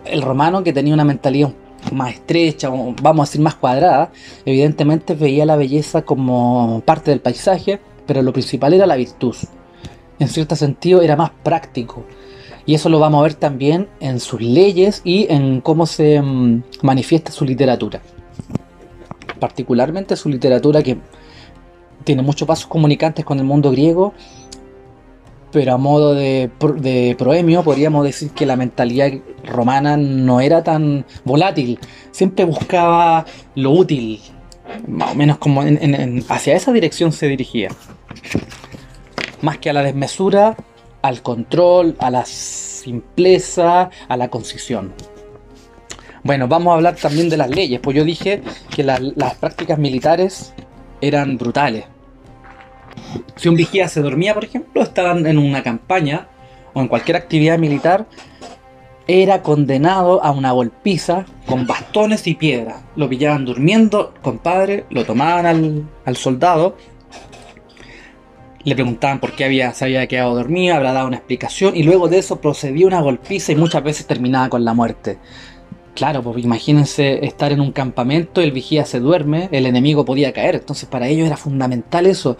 El romano, que tenía una mentalidad más estrecha, o vamos a decir más cuadrada, evidentemente veía la belleza como parte del paisaje, pero lo principal era la virtud. En cierto sentido era más práctico. Y eso lo vamos a ver también en sus leyes y en cómo se manifiesta su literatura. Particularmente su literatura, que tiene muchos vasos comunicantes con el mundo griego, pero a modo de proemio podríamos decir que la mentalidad romana no era tan volátil, siempre buscaba lo útil, más o menos como hacia esa dirección se dirigía, más que a la desmesura, al control, a la simpleza, a la concisión. Bueno, vamos a hablar también de las leyes, pues yo dije que las prácticas militares eran brutales. Si un vigía se dormía, por ejemplo, estaban en una campaña o en cualquier actividad militar, era condenado a una golpiza con bastones y piedras. Lo pillaban durmiendo, compadre, lo tomaban al soldado, le preguntaban por qué se había quedado dormido, habrá dado una explicación, y luego de eso procedía una golpiza y muchas veces terminaba con la muerte. Claro, pues imagínense estar en un campamento, el vigía se duerme, el enemigo podía caer, entonces para ellos era fundamental eso.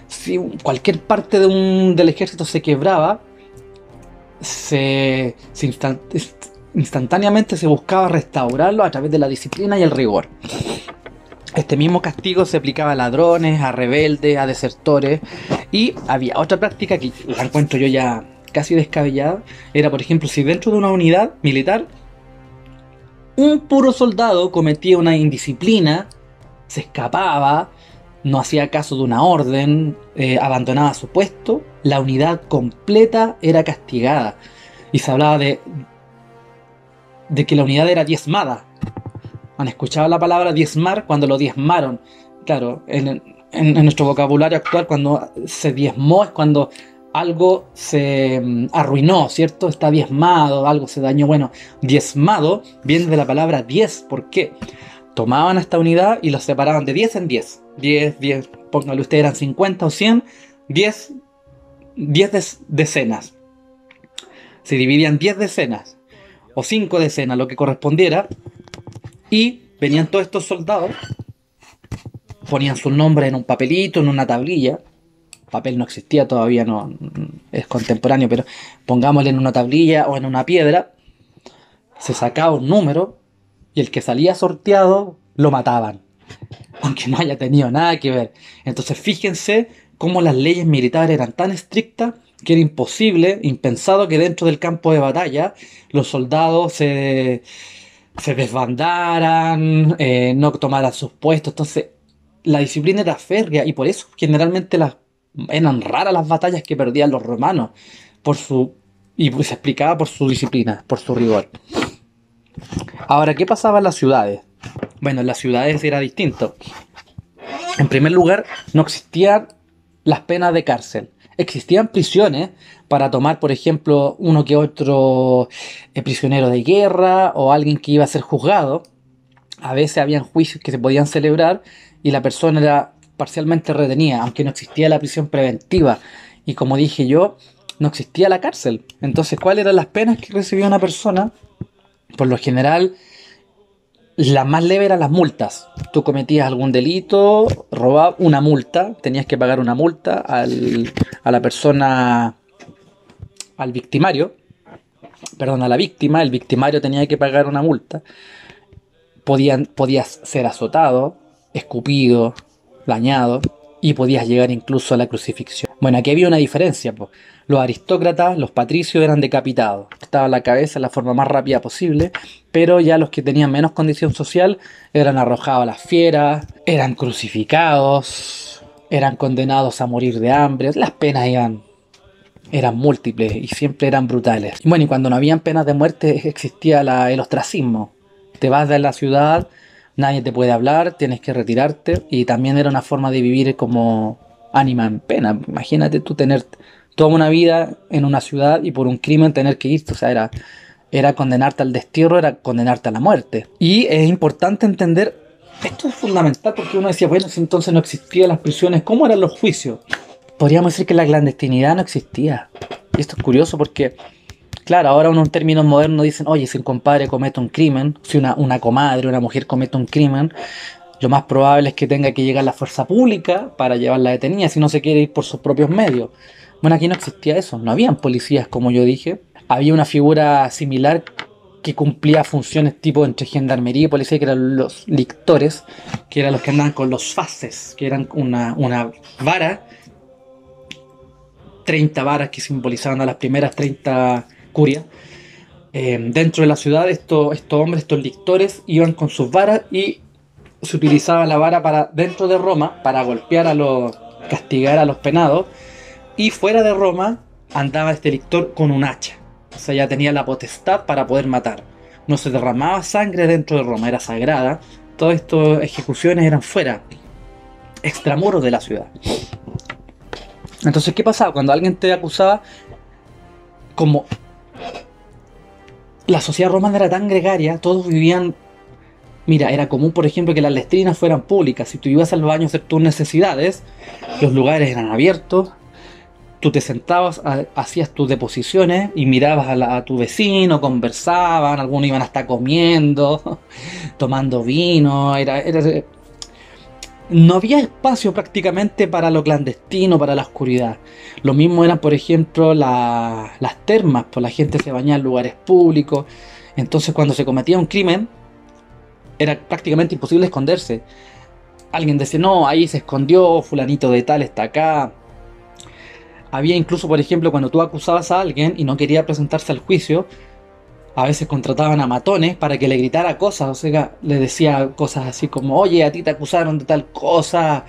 Si cualquier parte del ejército se quebraba, instantáneamente se buscaba restaurarlo a través de la disciplina y el rigor. Este mismo castigo se aplicaba a ladrones, a rebeldes, a desertores, y había otra práctica que la encuentro yo ya casi descabellada. Era, por ejemplo, si dentro de una unidad militar un puro soldado cometía una indisciplina, se escapaba, no hacía caso de una orden, abandonaba su puesto, la unidad completa era castigada. Y se hablaba de que la unidad era diezmada. ¿Han escuchado la palabra diezmar? Cuando lo diezmaron. Claro, en nuestro vocabulario actual, cuando se diezmó es cuando algo se arruinó, ¿cierto? Está diezmado, algo se dañó. Bueno, diezmado viene de la palabra 10. ¿Por qué? Tomaban a esta unidad y los separaban de 10 en 10. 10, póngale ustedes, eran 50 o 100, 10 decenas. Se dividían 10 decenas o 5 decenas, lo que correspondiera, y venían todos estos soldados, ponían sus nombres en un papelito, en una tablilla. Papel no existía todavía, no es contemporáneo, pero pongámosle en una tablilla o en una piedra, se sacaba un número y el que salía sorteado lo mataban, aunque no haya tenido nada que ver. Entonces fíjense cómo las leyes militares eran tan estrictas que era imposible, impensado que dentro del campo de batalla los soldados se desbandaran, no tomaran sus puestos. Entonces la disciplina era férrea y por eso generalmente eran raras las batallas que perdían los romanos, y se explicaba por su disciplina, por su rigor. Ahora, ¿qué pasaba en las ciudades? Bueno, en las ciudades era distinto. En primer lugar, no existían las penas de cárcel. Existían prisiones para tomar, por ejemplo, uno que otro prisionero de guerra o alguien que iba a ser juzgado. A veces habían juicios que se podían celebrar y la persona era parcialmente retenida, aunque no existía la prisión preventiva. Y como dije yo, no existía la cárcel. Entonces, ¿cuáles eran las penas que recibía una persona? Por lo general, la más leve eran las multas. Tú cometías algún delito, robabas una multa, tenías que pagar una multa a la persona, al victimario, perdón, a la víctima. El victimario tenía que pagar una multa. Podías ser azotado, escupido, dañado, y podías llegar incluso a la crucifixión. Bueno, aquí había una diferencia, pues. Los aristócratas, los patricios eran decapitados, cortaban la cabeza de la forma más rápida posible, pero ya los que tenían menos condición social eran arrojados a las fieras, eran crucificados, eran condenados a morir de hambre. Las penas eran múltiples y siempre eran brutales. Bueno, y cuando no habían penas de muerte existía el ostracismo. Te vas de la ciudad nadie te puede hablar, tienes que retirarte, y también era una forma de vivir como ánima en pena. Imagínate tú tener toda una vida en una ciudad y por un crimen tener que irte, o sea, era condenarte al destierro, era condenarte a la muerte. Y es importante entender, esto es fundamental porque uno decía, bueno, si entonces no existían las prisiones, ¿cómo eran los juicios? Podríamos decir que la clandestinidad no existía. Y esto es curioso porque, claro, ahora uno en términos modernos dicen, oye, si un compadre comete un crimen, si una comadre, una mujer comete un crimen, lo más probable es que tenga que llegar la fuerza pública para llevarla detenida si no se quiere ir por sus propios medios. Bueno, aquí no existía eso, no habían policías, como yo dije. Había una figura similar que cumplía funciones tipo entre gendarmería y policía, que eran los lictores, que eran los que andaban con los faces, que eran una vara, 30 varas que simbolizaban a las primeras 30 curias. Dentro de la ciudad, estos hombres, estos lictores, iban con sus varas y se utilizaba la vara para dentro de Roma para golpear castigar a los penados, y fuera de Roma andaba este lictor con un hacha. O sea, ya tenía la potestad para poder matar. No se derramaba sangre dentro de Roma, era sagrada. Todas estas ejecuciones eran fuera, extramuros de la ciudad. Entonces, ¿qué pasaba? Cuando alguien te acusaba, como la sociedad romana era tan gregaria, todos vivían... Mira, era común, por ejemplo, que las letrinas fueran públicas. Si tú ibas al baño a hacer tus necesidades, los lugares eran abiertos. Tú te sentabas, hacías tus deposiciones y mirabas a tu vecino, conversaban, algunos iban hasta comiendo, tomando vino. No había espacio prácticamente para lo clandestino, para la oscuridad. Lo mismo eran, por ejemplo, las termas, pues la gente se bañaba en lugares públicos. Entonces, cuando se cometía un crimen, era prácticamente imposible esconderse. Alguien decía, no, ahí se escondió, fulanito de tal está acá. Había incluso, por ejemplo, cuando tú acusabas a alguien y no quería presentarse al juicio, a veces contrataban a matones para que le gritara cosas, o sea, le decía cosas así como, oye, a ti te acusaron de tal cosa.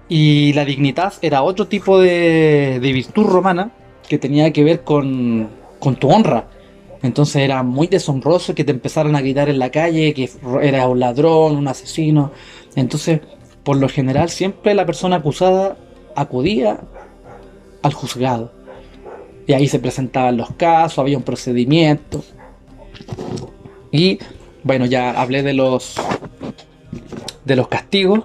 Y la dignidad era otro tipo de virtud romana que tenía que ver con tu honra. Entonces era muy deshonroso que te empezaran a gritar en la calle que eras un ladrón, un asesino. Entonces, por lo general, siempre la persona acusada acudía al juzgado. Y ahí se presentaban los casos, había un procedimiento. Y bueno, ya hablé de los castigos.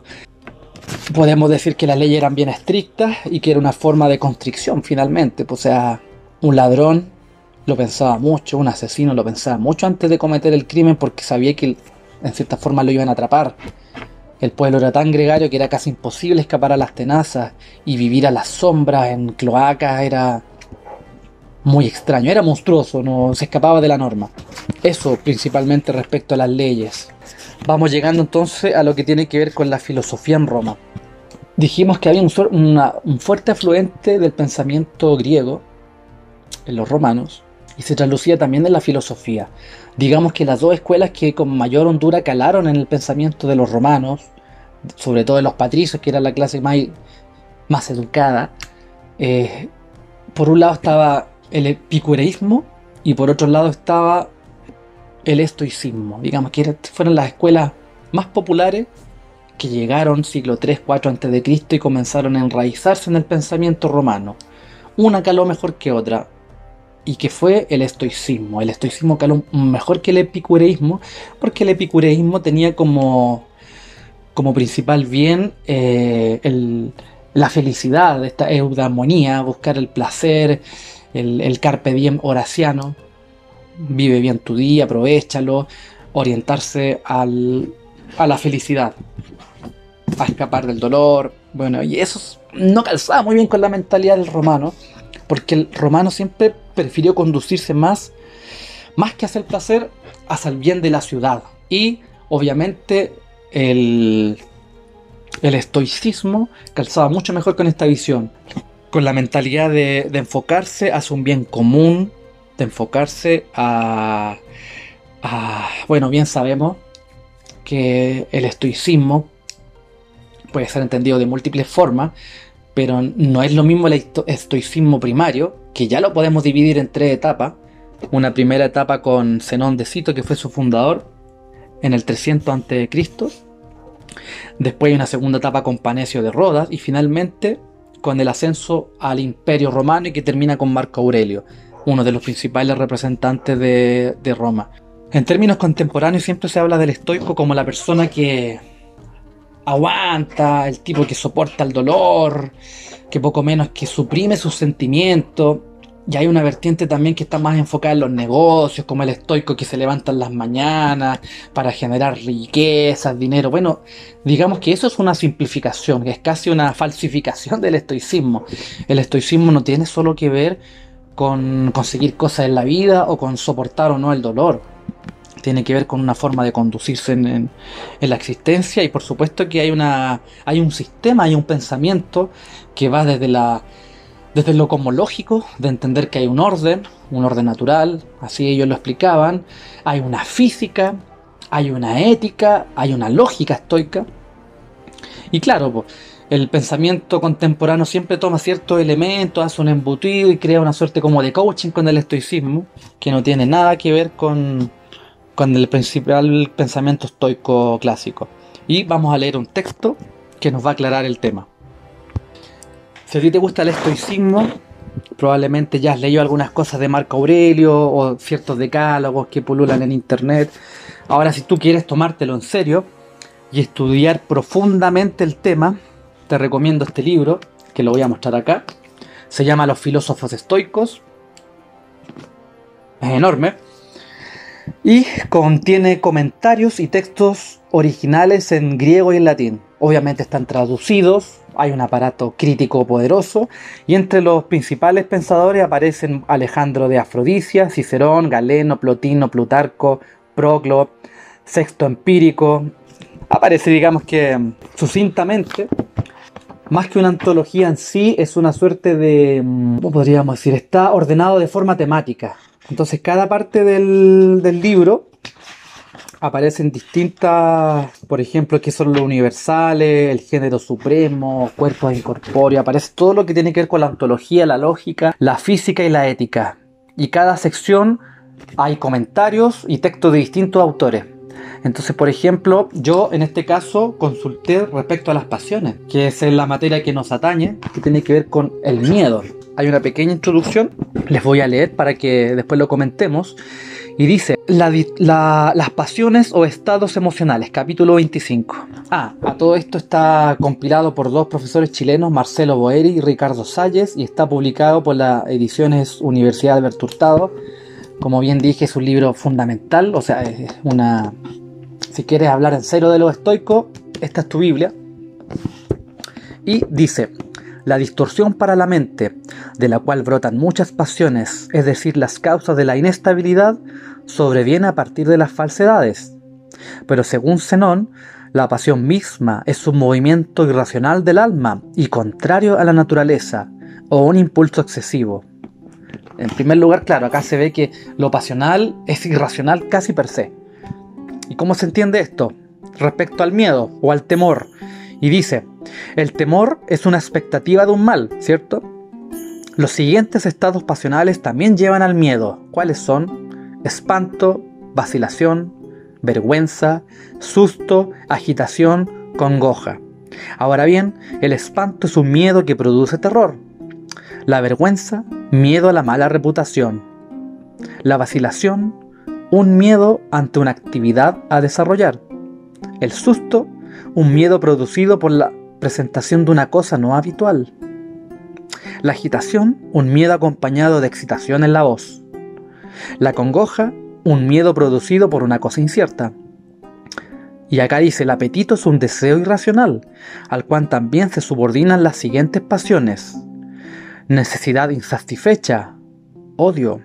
Podemos decir que las leyes eran bien estrictas y que era una forma de constricción finalmente. O sea, un ladrón lo pensaba mucho, un asesino lo pensaba mucho antes de cometer el crimen porque sabía que en cierta forma lo iban a atrapar. El pueblo era tan gregario que era casi imposible escapar a las tenazas, y vivir a las sombras en cloacas era muy extraño, era monstruoso, no se escapaba de la norma. Eso principalmente respecto a las leyes. Vamos llegando entonces a lo que tiene que ver con la filosofía en Roma. Dijimos que había un fuerte afluente del pensamiento griego en los romanos y se traducía también en la filosofía. Digamos que las dos escuelas que con mayor hondura calaron en el pensamiento de los romanos, sobre todo de los patricios, que era la clase más educada, por un lado estaba el epicureísmo y por otro lado estaba el estoicismo. Digamos que fueron las escuelas más populares que llegaron siglo 3-4 a.C. y comenzaron a enraizarse en el pensamiento romano. Una caló mejor que otra, y que fue el estoicismo. El estoicismo caló mejor que el epicureísmo, porque el epicureísmo tenía como principal bien la felicidad, esta eudamonía, buscar el placer, el carpe diem horaciano, vive bien tu día, aprovéchalo, orientarse a la felicidad, a escapar del dolor. Bueno, y eso no calzaba muy bien con la mentalidad del romano, porque el romano siempre prefirió conducirse más que hacer placer, hacia el bien de la ciudad. Y obviamente el estoicismo calzaba mucho mejor con esta visión, con la mentalidad de enfocarse hacia un bien común, de enfocarse bueno, bien sabemos que el estoicismo puede ser entendido de múltiples formas, pero no es lo mismo el estoicismo primario, que ya lo podemos dividir en 3 etapas. Una primera etapa con Zenón de Cito, que fue su fundador, en el 300 a.C. Después hay una segunda etapa con Panecio de Rodas y finalmente con el ascenso al Imperio Romano y que termina con Marco Aurelio, uno de los principales representantes de Roma. En términos contemporáneos siempre se habla del estoico como la persona que aguanta, el tipo que soporta el dolor, que poco menos que suprime sus sentimientos. Y hay una vertiente también que está más enfocada en los negocios, como el estoico que se levanta en las mañanas para generar riquezas, dinero. Bueno, digamos que eso es una simplificación, que es casi una falsificación del estoicismo. El estoicismo no tiene solo que ver con conseguir cosas en la vida o con soportar o no el dolor. Tiene que ver con una forma de conducirse en la existencia, y por supuesto que hay un sistema, hay un pensamiento que va desde lo cosmológico, de entender que hay un orden natural, así ellos lo explicaban, hay una física, hay una ética, hay una lógica estoica, y claro, pues, el pensamiento contemporáneo siempre toma ciertos elementos, hace un embutido y crea una suerte como de coaching con el estoicismo, que no tiene nada que ver con el principal pensamiento estoico clásico. Y vamos a leer un texto que nos va a aclarar el tema. Si a ti te gusta el estoicismo, probablemente ya has leído algunas cosas de Marco Aurelio o ciertos decálogos que pululan en internet. Ahora, si tú quieres tomártelo en serio y estudiar profundamente el tema, te recomiendo este libro, que lo voy a mostrar acá. Se llama Los filósofos estoicos. Es enorme. Y contiene comentarios y textos originales en griego y en latín. Obviamente están traducidos, hay un aparato crítico poderoso, y entre los principales pensadores aparecen Alejandro de Afrodisia, Cicerón, Galeno, Plotino, Plutarco, Proclo, Sexto Empírico. Aparece, digamos que sucintamente, más que una antología en sí, es una suerte de, ¿cómo podríamos decir? Está ordenado de forma temática. Entonces cada parte del libro aparecen distintas, por ejemplo, qué son los universales, el género supremo, cuerpos incorpóreos, aparece todo lo que tiene que ver con la ontología, la lógica, la física y la ética. Y cada sección hay comentarios y textos de distintos autores. Entonces, por ejemplo, yo en este caso consulté respecto a las pasiones, que es la materia que nos atañe, que tiene que ver con el miedo. Hay una pequeña introducción, les voy a leer para que después lo comentemos. Y dice, las pasiones o estados emocionales, capítulo 25. A todo esto está compilado por dos profesores chilenos, Marcelo Boeri y Ricardo Salles, y está publicado por las ediciones Universidad Alberto Hurtado. Como bien dije, es un libro fundamental, o sea, es una... Si quieres hablar en serio de lo estoico, esta es tu Biblia. Y dice, la distorsión para la mente, de la cual brotan muchas pasiones, es decir, las causas de la inestabilidad, sobreviene a partir de las falsedades. Pero según Zenón, la pasión misma es un movimiento irracional del alma y contrario a la naturaleza, o un impulso excesivo. En primer lugar, claro, acá se ve que lo pasional es irracional casi per se. ¿Y cómo se entiende esto? Respecto al miedo o al temor. Y dice, el temor es una expectativa de un mal, ¿cierto? Los siguientes estados pasionales también llevan al miedo. ¿Cuáles son? Espanto, vacilación, vergüenza, susto, agitación, congoja. Ahora bien, el espanto es un miedo que produce terror. La vergüenza, miedo a la mala reputación. La vacilación, un miedo ante una actividad a desarrollar. El susto, un miedo producido por la presentación de una cosa no habitual. La agitación, un miedo acompañado de excitación en la voz. La congoja, un miedo producido por una cosa incierta. Y acá dice, el apetito es un deseo irracional, al cual también se subordinan las siguientes pasiones. Necesidad insatisfecha, odio,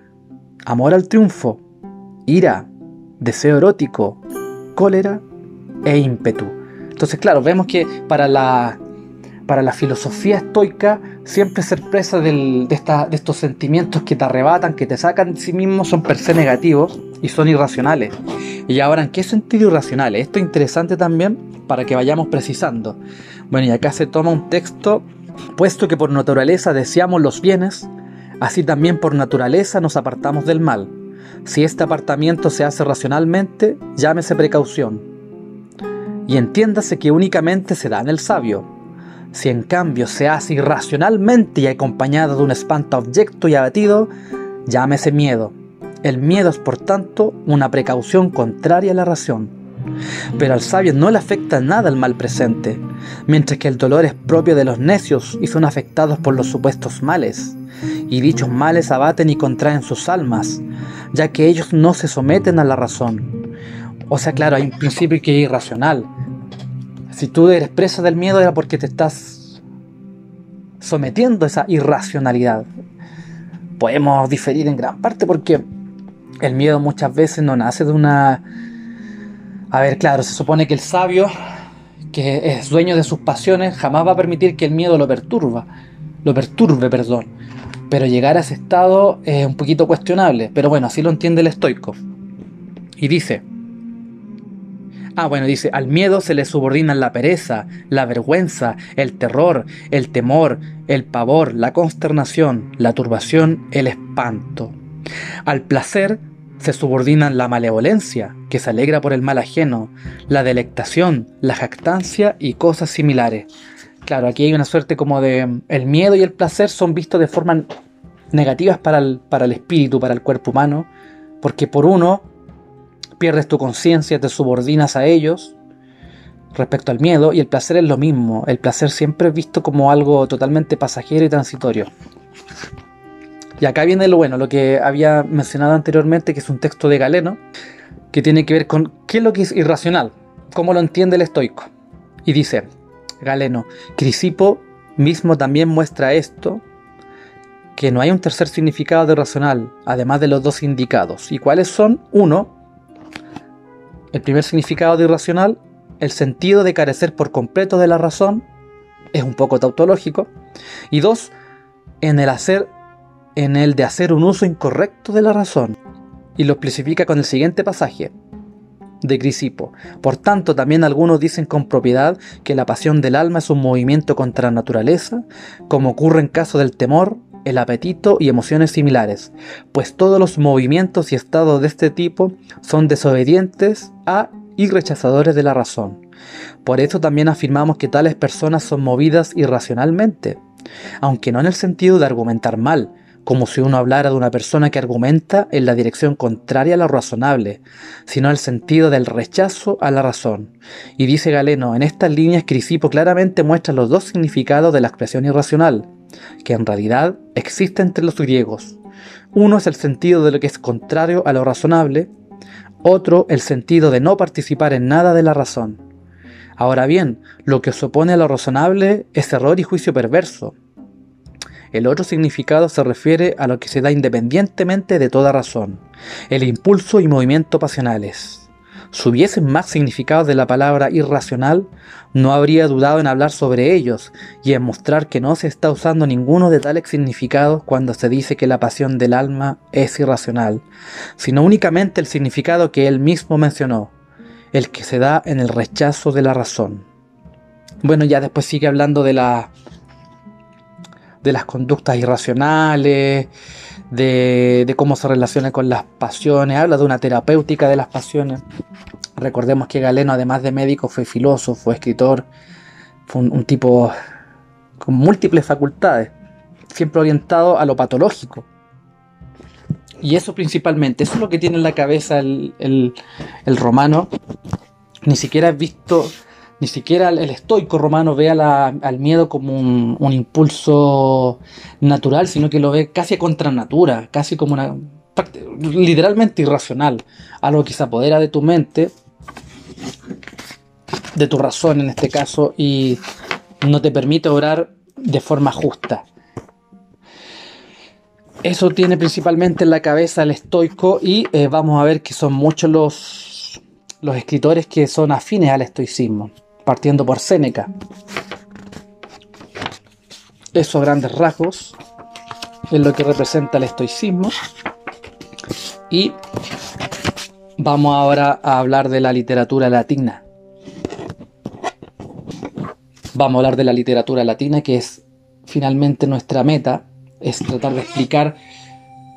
amor al triunfo, ira, deseo erótico, cólera e ímpetu. Entonces, claro, vemos que para la filosofía estoica, siempre ser presa de estos sentimientos que te arrebatan, que te sacan de sí mismos, son per se negativos y son irracionales. Y ahora, ¿en qué sentido irracionales? Esto es interesante también para que vayamos precisando. Bueno, y acá se toma un texto, puesto que por naturaleza deseamos los bienes, así también por naturaleza nos apartamos del mal. Si este apartamiento se hace racionalmente, llámese precaución. Y entiéndase que únicamente se da en el sabio. Si en cambio se hace irracionalmente y acompañado de un espantaobjeto y abatido, llámese miedo. El miedo es, por tanto, una precaución contraria a la razón. Pero al sabio no le afecta nada el mal presente, mientras que el dolor es propio de los necios y son afectados por los supuestos males. Y dichos males abaten y contraen sus almas, ya que ellos no se someten a la razón. O sea, claro, hay un principio que es irracional. Si tú eres presa del miedo era porque te estás sometiendo a esa irracionalidad. Podemos diferir en gran parte porque el miedo muchas veces no nace de una... A ver, claro, se supone que el sabio, que es dueño de sus pasiones, jamás va a permitir que el miedo lo perturbe, perdón. Pero llegar a ese estado es un poquito cuestionable. Pero bueno, así lo entiende el estoico. Y dice... dice, al miedo se le subordinan la pereza, la vergüenza, el terror, el temor, el pavor, la consternación, la turbación, el espanto. Al placer se subordinan la malevolencia, que se alegra por el mal ajeno, la delectación, la jactancia y cosas similares. Claro, aquí hay una suerte como de... El miedo y el placer son vistos de forma negativas para el espíritu, para el cuerpo humano, porque por uno pierdes tu conciencia, te subordinas a ellos respecto al miedo, y el placer es lo mismo. El placer siempre es visto como algo totalmente pasajero y transitorio. Y acá viene lo bueno, lo que había mencionado anteriormente, que es un texto de Galeno, que tiene que ver con qué es lo que es irracional, cómo lo entiende el estoico. Y dice Galeno, Crisipo mismo también muestra esto, que no hay un tercer significado de irracional, además de los dos indicados. ¿Y cuáles son? Uno, el primer significado de irracional, el sentido de carecer por completo de la razón, es un poco tautológico. Y dos, en el de hacer un uso incorrecto de la razón. Y lo especifica con el siguiente pasaje de Crisipo. Por tanto, también algunos dicen con propiedad que la pasión del alma es un movimiento contra la naturaleza, como ocurre en caso del temor, el apetito y emociones similares, pues todos los movimientos y estados de este tipo son desobedientes a y rechazadores de la razón. Por eso también afirmamos que tales personas son movidas irracionalmente, aunque no en el sentido de argumentar mal, como si uno hablara de una persona que argumenta en la dirección contraria a lo razonable, sino en el sentido del rechazo a la razón. Y dice Galeno, en estas líneas Crisipo claramente muestra los dos significados de la expresión irracional, que en realidad existe entre los griegos. Uno es el sentido de lo que es contrario a lo razonable, otro el sentido de no participar en nada de la razón. Ahora bien, lo que se opone a lo razonable es error y juicio perverso. El otro significado se refiere a lo que se da independientemente de toda razón, el impulso y movimiento pasionales. Si hubiesen más significados de la palabra irracional, no habría dudado en hablar sobre ellos y en mostrar que no se está usando ninguno de tales significados cuando se dice que la pasión del alma es irracional, sino únicamente el significado que él mismo mencionó, el que se da en el rechazo de la razón. Bueno, ya después sigue hablando de las conductas irracionales, de cómo se relaciona con las pasiones, habla de una terapéutica de las pasiones. Recordemos que Galeno, además de médico, fue filósofo, fue escritor, fue un tipo con múltiples facultades, siempre orientado a lo patológico. Y eso principalmente, eso es lo que tiene en la cabeza el romano. Ni siquiera el estoico romano ve al miedo como un impulso natural, sino que lo ve casi contra natura, casi como literalmente irracional, algo que se apodera de tu mente, de tu razón en este caso, y no te permite obrar de forma justa. Eso tiene principalmente en la cabeza el estoico, y vamos a ver que son muchos los escritores que son afines al estoicismo, partiendo por Séneca. Esos grandes rasgos es lo que representa el estoicismo. Y vamos ahora a hablar de la literatura latina. Vamos a hablar de la literatura latina, que es finalmente nuestra meta, es tratar de explicar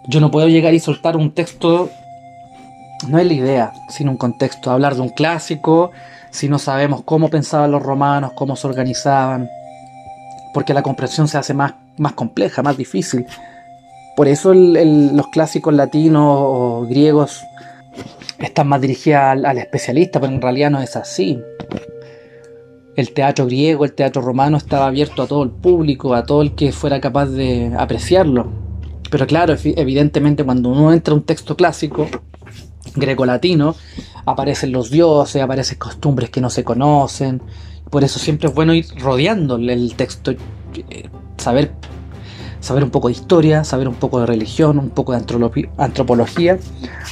yo no puedo llegar y soltar un texto, no es la idea, sino un contexto, hablar de un clásico si no sabemos cómo pensaban los romanos, cómo se organizaban, porque la comprensión se hace más compleja, más difícil. Por eso los clásicos latinos o griegos están más dirigidos al especialista, pero en realidad no es así. El teatro griego, el teatro romano estaba abierto a todo el público, a todo el que fuera capaz de apreciarlo. Pero claro, evidentemente cuando uno entra a un texto clásico, grecolatino, aparecen los dioses, aparecen costumbres que no se conocen. Por eso siempre es bueno ir rodeando el texto, saber un poco de historia, saber un poco de religión, un poco de antropología,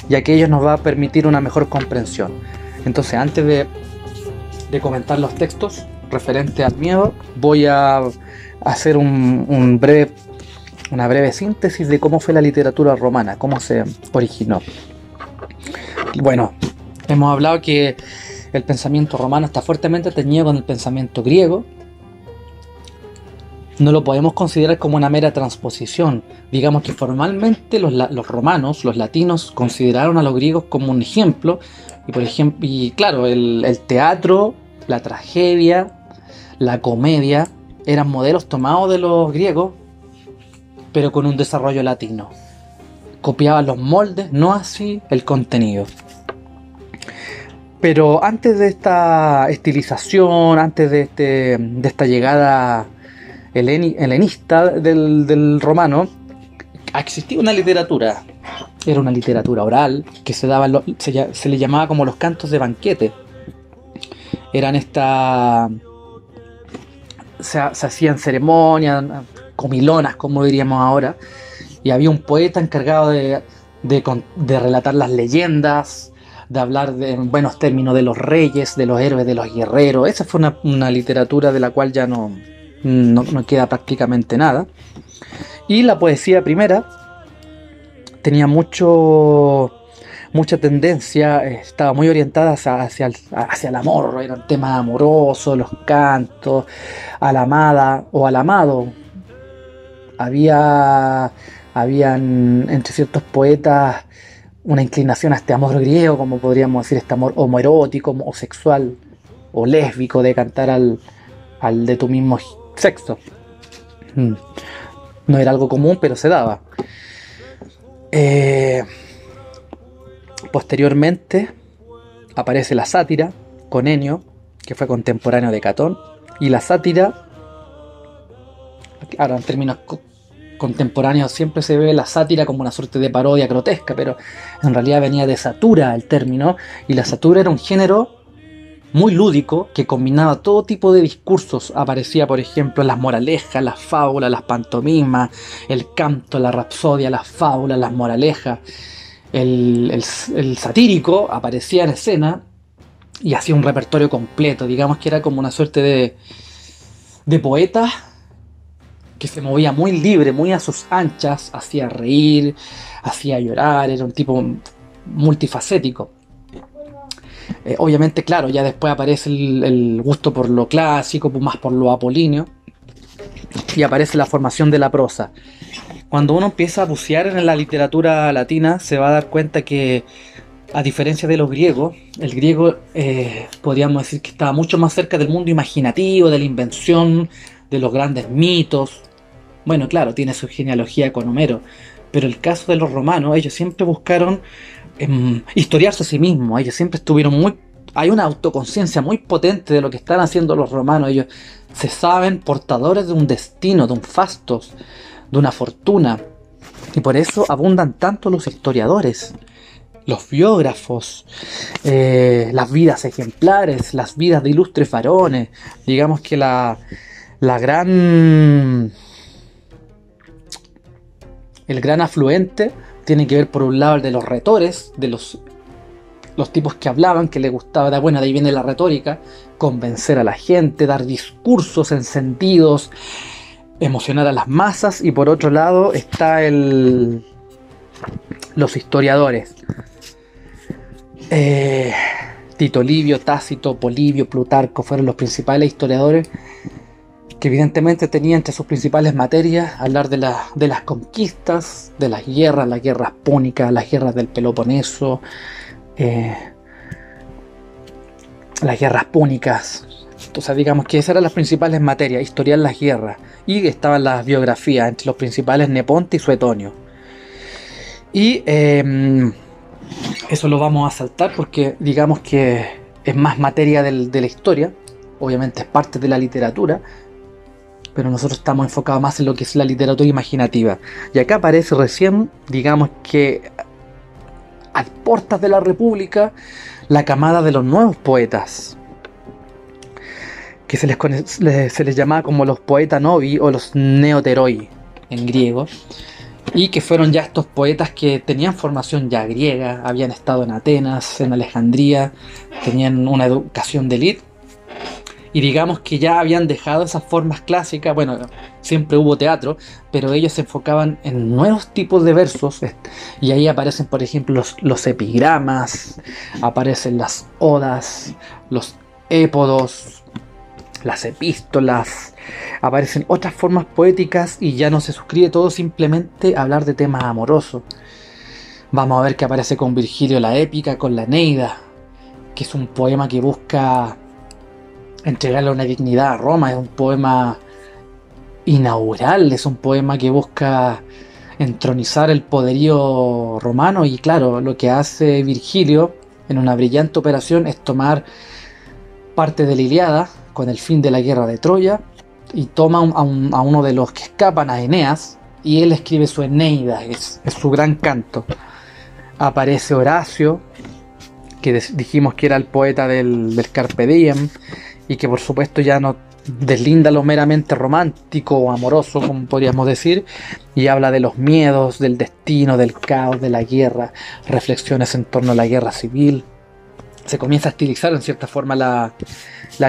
ya que ello nos va a permitir una mejor comprensión. Entonces, antes de comentar los textos referentes al miedo, voy a hacer una breve síntesis de cómo fue la literatura romana, cómo se originó. Bueno, hemos hablado que el pensamiento romano está fuertemente teñido con el pensamiento griego. No lo podemos considerar como una mera transposición. Digamos que formalmente los romanos, los latinos, consideraron a los griegos como un ejemplo. Y claro, el teatro, la tragedia, la comedia eran modelos tomados de los griegos, pero con un desarrollo latino. Copiaban los moldes, no así el contenido. Pero antes de esta estilización, antes de esta llegada helenista del romano, existía una literatura. Era una literatura oral que se le llamaba como los cantos de banquete. Eran se hacían ceremonias, comilonas, como diríamos ahora, y había un poeta encargado de relatar las leyendas, de hablar en buenos términos de los reyes, de los héroes, de los guerreros. Esa fue una literatura de la cual ya no queda prácticamente nada. Y la poesía primera tenía mucha tendencia, estaba muy orientada hacia el amor. Eran temas amorosos, los cantos, a la amada o al amado. Habían entre ciertos poetas una inclinación a este amor griego, como podríamos decir, este amor homoerótico, homosexual o lésbico, de cantar al de tu mismo sexo. No era algo común, pero se daba. Posteriormente aparece la sátira con Enio, que fue contemporáneo de Catón, y la sátira, ahora en términos contemporáneos siempre se ve la sátira como una suerte de parodia grotesca, pero en realidad venía de satura el término, y la satura era un género muy lúdico que combinaba todo tipo de discursos. Aparecía, por ejemplo, las moralejas, las fábulas, las pantomimas, el canto, la rapsodia, las fábulas, las moralejas. El satírico aparecía en escena y hacía un repertorio completo. Digamos que era como una suerte de poeta que se movía muy libre, muy a sus anchas, hacía reír, hacía llorar, era un tipo multifacético. Obviamente, claro, ya después aparece el gusto por lo clásico, más por lo apolíneo, y aparece la formación de la prosa. Cuando uno empieza a bucear en la literatura latina, se va a dar cuenta que, a diferencia de los griegos, el griego podríamos decir que estaba mucho más cerca del mundo imaginativo, de la invención, de los grandes mitos. Bueno, claro, tiene su genealogía con Homero, pero el caso de los romanos, ellos siempre buscaron historiarse a sí mismos. Ellos siempre estuvieron hay una autoconciencia muy potente de lo que están haciendo los romanos. Ellos se saben portadores de un destino, de un fastos, de una fortuna, y por eso abundan tanto los historiadores, los biógrafos, las vidas ejemplares, las vidas de ilustres varones. Digamos que el gran afluente tiene que ver, por un lado, el de los retores, de los tipos que hablaban, que les gustaba, de ahí viene la retórica, convencer a la gente, dar discursos encendidos, emocionar a las masas. Y por otro lado está los historiadores. Tito Livio, Tácito, Polibio, Plutarco fueron los principales historiadores que evidentemente tenía entre sus principales materias hablar de las conquistas, de las guerras púnicas, las guerras del Peloponeso, las guerras púnicas. Entonces digamos que esas eran las principales materias, historiar las guerras, y estaban las biografías entre los principales Neponte y Suetonio. Y eso lo vamos a saltar porque digamos que es más materia de la historia, obviamente es parte de la literatura, pero nosotros estamos enfocados más en lo que es la literatura imaginativa. Y acá aparece recién, digamos que a puertas de la República, la camada de los nuevos poetas, que se les llamaba como los poeta novi o los neoteroi en griego, y que fueron ya estos poetas que tenían formación ya griega, habían estado en Atenas, en Alejandría, tenían una educación de élite, y digamos que ya habían dejado esas formas clásicas. Bueno, siempre hubo teatro, pero ellos se enfocaban en nuevos tipos de versos, y ahí aparecen, por ejemplo, los epigramas, aparecen las odas, los épodos, las epístolas, aparecen otras formas poéticas, y ya no se suscribe todo simplemente a hablar de temas amorosos. Vamos a ver que aparece con Virgilio la épica, con la Eneida, que es un poema que busca entregarle una dignidad a Roma, es un poema inaugural, es un poema que busca entronizar el poderío romano. Y claro, lo que hace Virgilio en una brillante operación es tomar parte de la Ilíada con el fin de la guerra de Troya, y toma a uno de los que escapan, a Eneas, y él escribe su Eneida, es su gran canto. Aparece Horacio, que dijimos que era el poeta del Carpe Diem, y que por supuesto ya no deslinda lo meramente romántico o amoroso, como podríamos decir, y habla de los miedos, del destino, del caos, de la guerra, reflexiones en torno a la guerra civil. Se comienza a estilizar en cierta forma la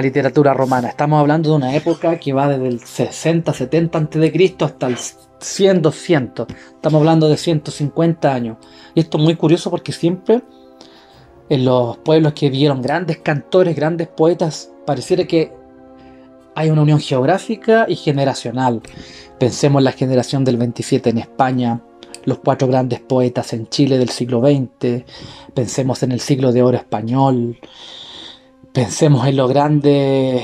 literatura romana. Estamos hablando de una época que va desde el 60-70 a.C. hasta el 100-200. Estamos hablando de 150 años. Y esto es muy curioso porque siempre en los pueblos que vieron grandes cantores, grandes poetas, pareciera que hay una unión geográfica y generacional. Pensemos en la generación del 27 en España, los 4 grandes poetas en Chile del siglo XX, pensemos en el siglo de oro español, pensemos en los grandes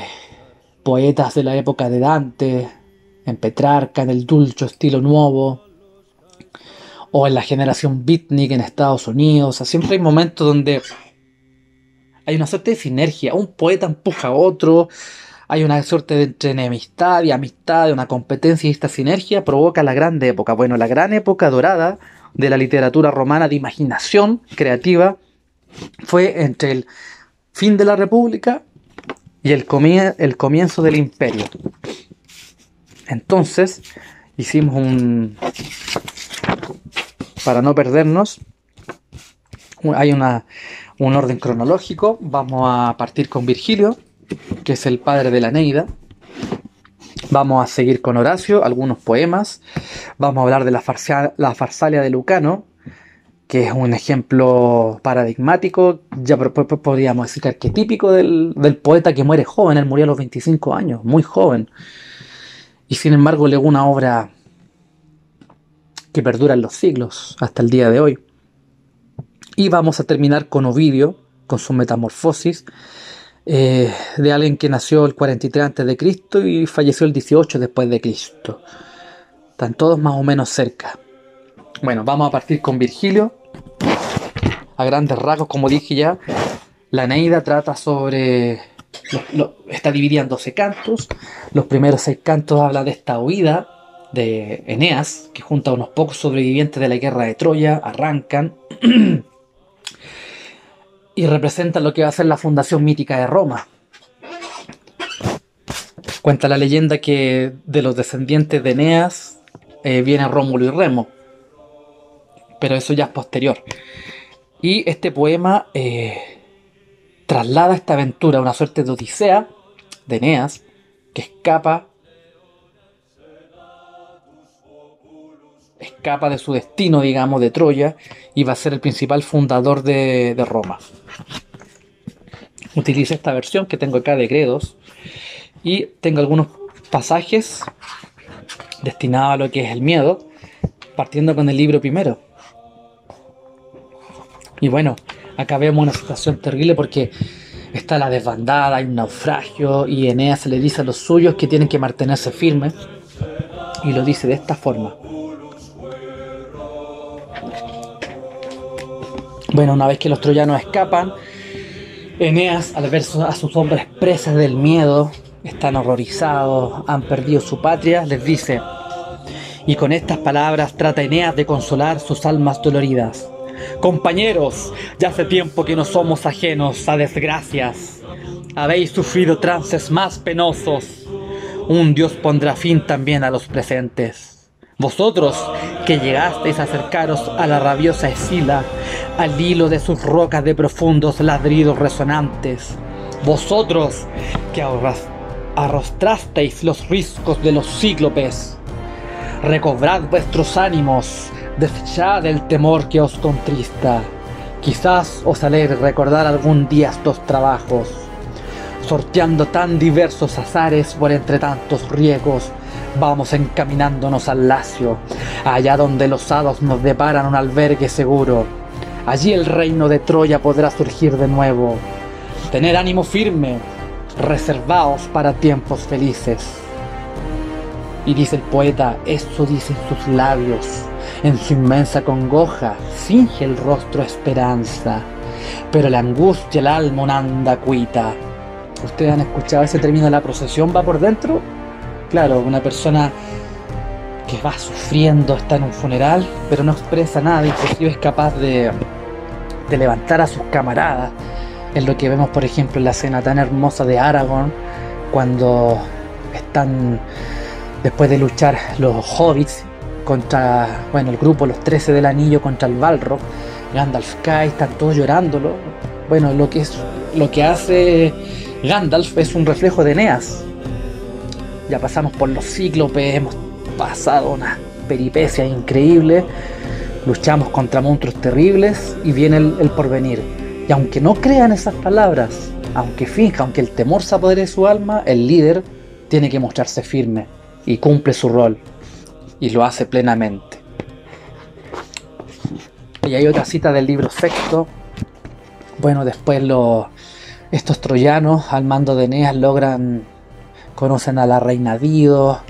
poetas de la época de Dante, en Petrarca, en el Dulce Estilo Nuevo, o en la generación beatnik en Estados Unidos. O sea, siempre hay momentos donde hay una suerte de sinergia, un poeta empuja a otro, hay una suerte de entre enemistad y amistad, de una competencia, y esta sinergia provoca la grande época. Bueno, la gran época dorada de la literatura romana de imaginación creativa fue entre el fin de la República y el comienzo del Imperio. Entonces, hicimos para no perdernos, hay un orden cronológico. Vamos a partir con Virgilio, que es el padre de la Eneida. Vamos a seguir con Horacio, algunos poemas. Vamos a hablar de la Farsalia de Lucano, que es un ejemplo paradigmático, ya podríamos decir que arquetípico del poeta que muere joven. Él murió a los 25 años, muy joven. Y sin embargo legó una obra que perdura en los siglos, hasta el día de hoy. Y vamos a terminar con Ovidio, con su Metamorfosis, de alguien que nació el 43 a.C. y falleció el 18 después de Cristo. Están todos más o menos cerca. Bueno, vamos a partir con Virgilio. A grandes rasgos, como dije ya, la Eneida trata sobre... está dividida en 12 cantos. Los primeros 6 cantos hablan de esta huida de Eneas, que junto a unos pocos sobrevivientes de la guerra de Troya arrancan y representan lo que va a ser la fundación mítica de Roma. Cuenta la leyenda que de los descendientes de Eneas viene Rómulo y Remo, pero eso ya es posterior. Y este poema traslada esta aventura, una suerte de odisea de Eneas, que escapa de su destino, digamos, de Troya, y va a ser el principal fundador de Roma. Utiliza esta versión que tengo acá de Gredos, y tengo algunos pasajes destinados a lo que es el miedo, partiendo con el libro primero. Y bueno, acá vemos una situación terrible porque está la desbandada, hay un naufragio y Eneas se le dice a los suyos que tienen que mantenerse firmes y lo dice de esta forma. Bueno, una vez que los troyanos escapan, Eneas, al ver a sus hombres presas del miedo, están horrorizados, han perdido su patria, les dice, y con estas palabras trata Eneas de consolar sus almas doloridas. Compañeros, ya hace tiempo que no somos ajenos a desgracias. Habéis sufrido trances más penosos. Un Dios pondrá fin también a los presentes. Vosotros, que llegasteis a acercaros a la rabiosa Escila, al hilo de sus rocas de profundos ladridos resonantes. Vosotros, que arrostrasteis los riscos de los cíclopes. Recobrad vuestros ánimos, desechad el temor que os contrista. Quizás os alegre recordar algún día estos trabajos, sorteando tan diversos azares por entre tantos riesgos. Vamos encaminándonos al Lacio, allá donde los hados nos deparan un albergue seguro. Allí el reino de Troya podrá surgir de nuevo. Tened ánimo firme, reservaos para tiempos felices. Y dice el poeta, eso dicen sus labios, en su inmensa congoja, finge el rostro esperanza, pero la angustia el alma un anda cuita. ¿Ustedes han escuchado ese término de la procesión va por dentro? Claro, una persona que va sufriendo, está en un funeral, pero no expresa nada, inclusive es capaz de levantar a sus camaradas. Es lo que vemos, por ejemplo, en la escena tan hermosa de Aragorn, cuando están, después de luchar los hobbits contra, bueno, el grupo, los 13 del anillo contra el Balrog, Gandalf cae, están todos llorándolo. Bueno, lo que hace Gandalf es un reflejo de Eneas. Ya pasamos por los cíclopes, hemos pasado una peripecia increíble, luchamos contra monstruos terribles y viene el porvenir. Y aunque no crean esas palabras, aunque finja, aunque el temor se apodere de su alma, el líder tiene que mostrarse firme y cumple su rol y lo hace plenamente. Y hay otra cita del libro sexto. Bueno, después estos troyanos al mando de Eneas conocen a la reina Dido,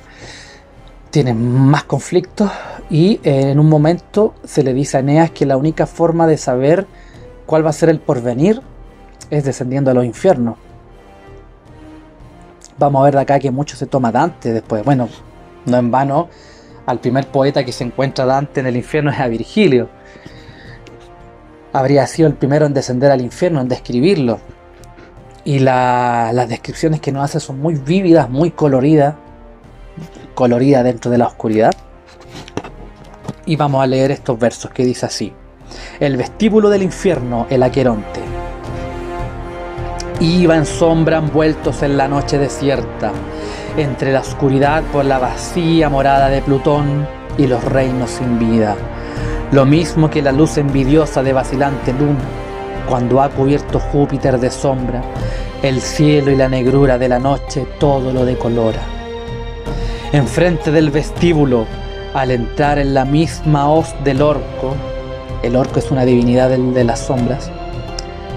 tienen más conflictos y en un momento se le dice a Eneas que la única forma de saber cuál va a ser el porvenir es descendiendo a los infiernos. Vamos a ver de acá que mucho se toma Dante después. Bueno, no en vano, al primer poeta que se encuentra Dante en el infierno es a Virgilio. Habría sido el primero en descender al infierno, en describirlo. Y las descripciones que nos hace son muy vívidas, muy coloridas dentro de la oscuridad. Y vamos a leer estos versos que dice así. El vestíbulo del infierno, el Aqueronte. Iba en sombra envueltos en la noche desierta, entre la oscuridad por la vacía morada de Plutón y los reinos sin vida. Lo mismo que la luz envidiosa de vacilante luna, cuando ha cubierto Júpiter de sombra, el cielo y la negrura de la noche todo lo decolora. Enfrente del vestíbulo, al entrar en la misma hoz del orco, el orco es una divinidad de las sombras,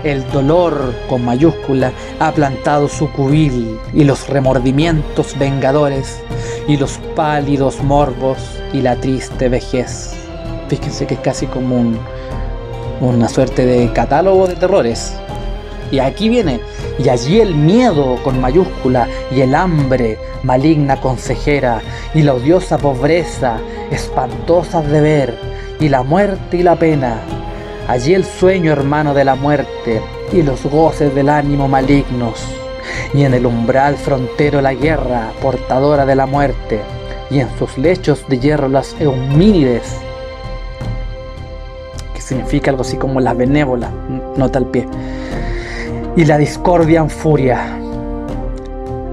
el dolor con mayúscula ha plantado su cubil y los remordimientos vengadores y los pálidos morbos y la triste vejez. Fíjense que es casi como una suerte de catálogo de terrores. Y aquí viene, y allí el miedo con mayúscula y el hambre maligna consejera y la odiosa pobreza espantosas de ver y la muerte y la pena. Allí el sueño hermano de la muerte y los goces del ánimo malignos. Y en el umbral frontero la guerra portadora de la muerte y en sus lechos de hierro las eumínides, que significa algo así como las benévolas, nota al pie. Y la discordia en furia.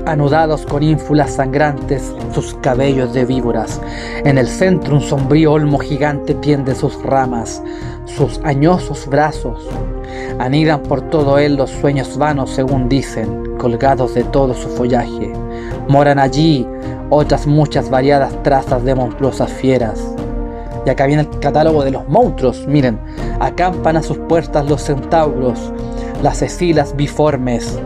anudados con ínfulas sangrantes sus cabellos de víboras. En el centro un sombrío olmo gigante tiende sus ramas, sus añosos brazos. Anidan por todo él los sueños vanos, según dicen, colgados de todo su follaje. Moran allí otras muchas variadas trazas de monstruosas fieras. Y acá viene el catálogo de los monstruos. Miren, acampan a sus puertas los centauros, las cecilas biformes,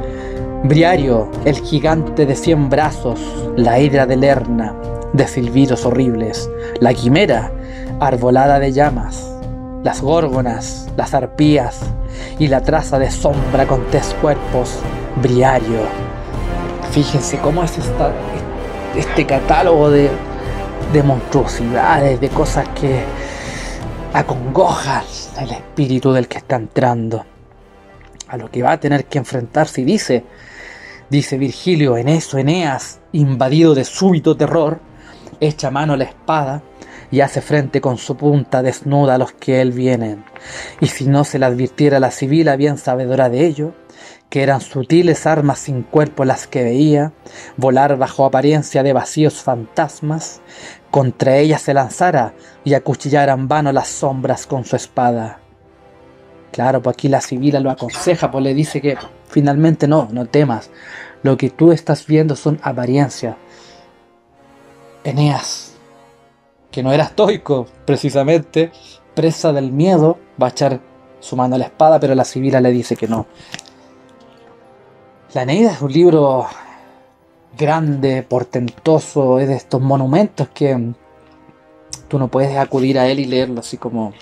Briario, el gigante de 100 brazos, la hidra de Lerna, de silbidos horribles, la quimera, arbolada de llamas, las górgonas, las arpías y la traza de sombra con 3 cuerpos, Briario. Fíjense cómo es este catálogo de monstruosidades, de cosas que acongojan el espíritu del que está entrando, a lo que va a tener que enfrentarse. Y dice Virgilio: en eso Eneas, invadido de súbito terror, echa mano a la espada y hace frente con su punta desnuda a los que él vienen. Y si no se le advirtiera la sibila, bien sabedora de ello, que eran sutiles armas sin cuerpo las que veía volar bajo apariencia de vacíos fantasmas, contra ellas se lanzara y acuchillara en vano las sombras con su espada. Claro, pues aquí la sibila lo aconseja, pues le dice que finalmente no temas. Lo que tú estás viendo son apariencias. Eneas, que no era estoico, precisamente, presa del miedo, va a echar su mano a la espada, pero la sibila le dice que no. La Eneida es un libro grande, portentoso, es de estos monumentos que tú no puedes acudir a él y leerlo así como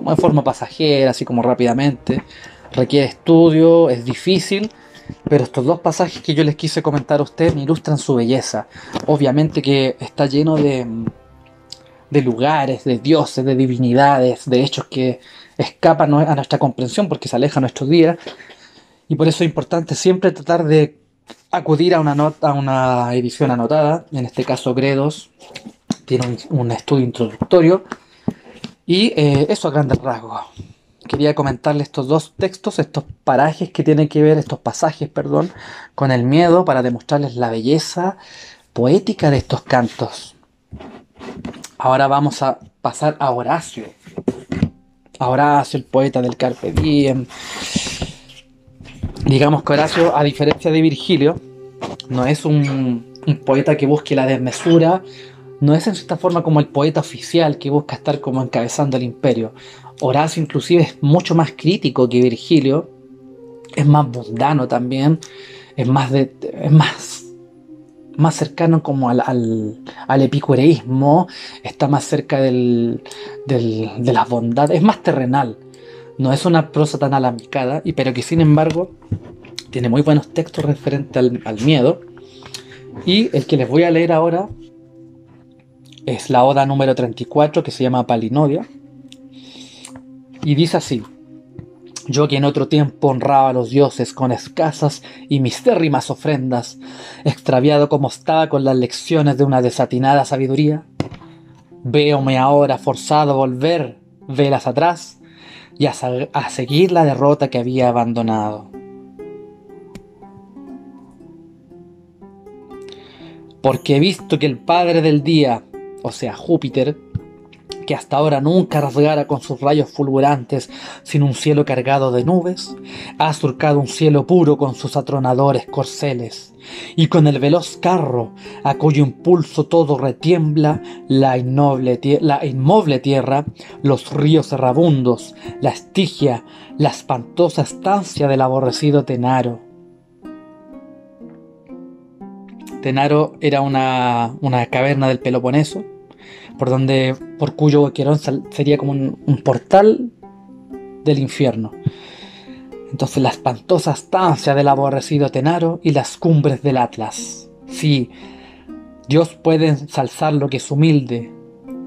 de forma pasajera, así como rápidamente. Requiere estudio, es difícil, pero estos 2 pasajes que yo les quise comentar a ustedes me ilustran su belleza. Obviamente que está lleno de lugares, de dioses, de divinidades, de hechos que escapan a nuestra comprensión porque se alejan nuestros días, y por eso es importante siempre tratar de acudir a una edición anotada. En este caso Gredos tiene un estudio introductorio. Y eso a grandes rasgos. Quería comentarles estos 2 textos, estos pasajes que tienen que ver con el miedo, para demostrarles la belleza poética de estos cantos. Ahora vamos a pasar a Horacio. A Horacio, el poeta del Carpe Diem. Digamos que Horacio, a diferencia de Virgilio, no es un poeta que busque la desmesura. No es en cierta forma como el poeta oficial que busca estar como encabezando el imperio. Horacio inclusive es mucho más crítico que Virgilio, es más mundano también, es más cercano como al epicureísmo, está más cerca de las bondades, es más terrenal. No es una prosa tan alambicada, pero que sin embargo tiene muy buenos textos referentes al miedo. Y el que les voy a leer ahora es la oda número 34, que se llama Palinodia, y dice así: yo que en otro tiempo honraba a los dioses con escasas y mistérrimas ofrendas, extraviado como estaba con las lecciones de una desatinada sabiduría, véome ahora forzado a volver velas atrás y a seguir la derrota que había abandonado. Porque he visto que el padre del día, o sea Júpiter, que hasta ahora nunca rasgara con sus rayos fulgurantes sin un cielo cargado de nubes, ha surcado un cielo puro con sus atronadores corceles, y con el veloz carro, a cuyo impulso todo retiembla, la inmoble tierra, los ríos errabundos, la Estigia, la espantosa estancia del aborrecido Tenaro. Tenaro era una caverna del Peloponeso, por cuyo boquerón sería como un portal del infierno. Entonces la espantosa estancia del aborrecido Tenaro y las cumbres del Atlas. Sí, Dios puede ensalzar lo que es humilde,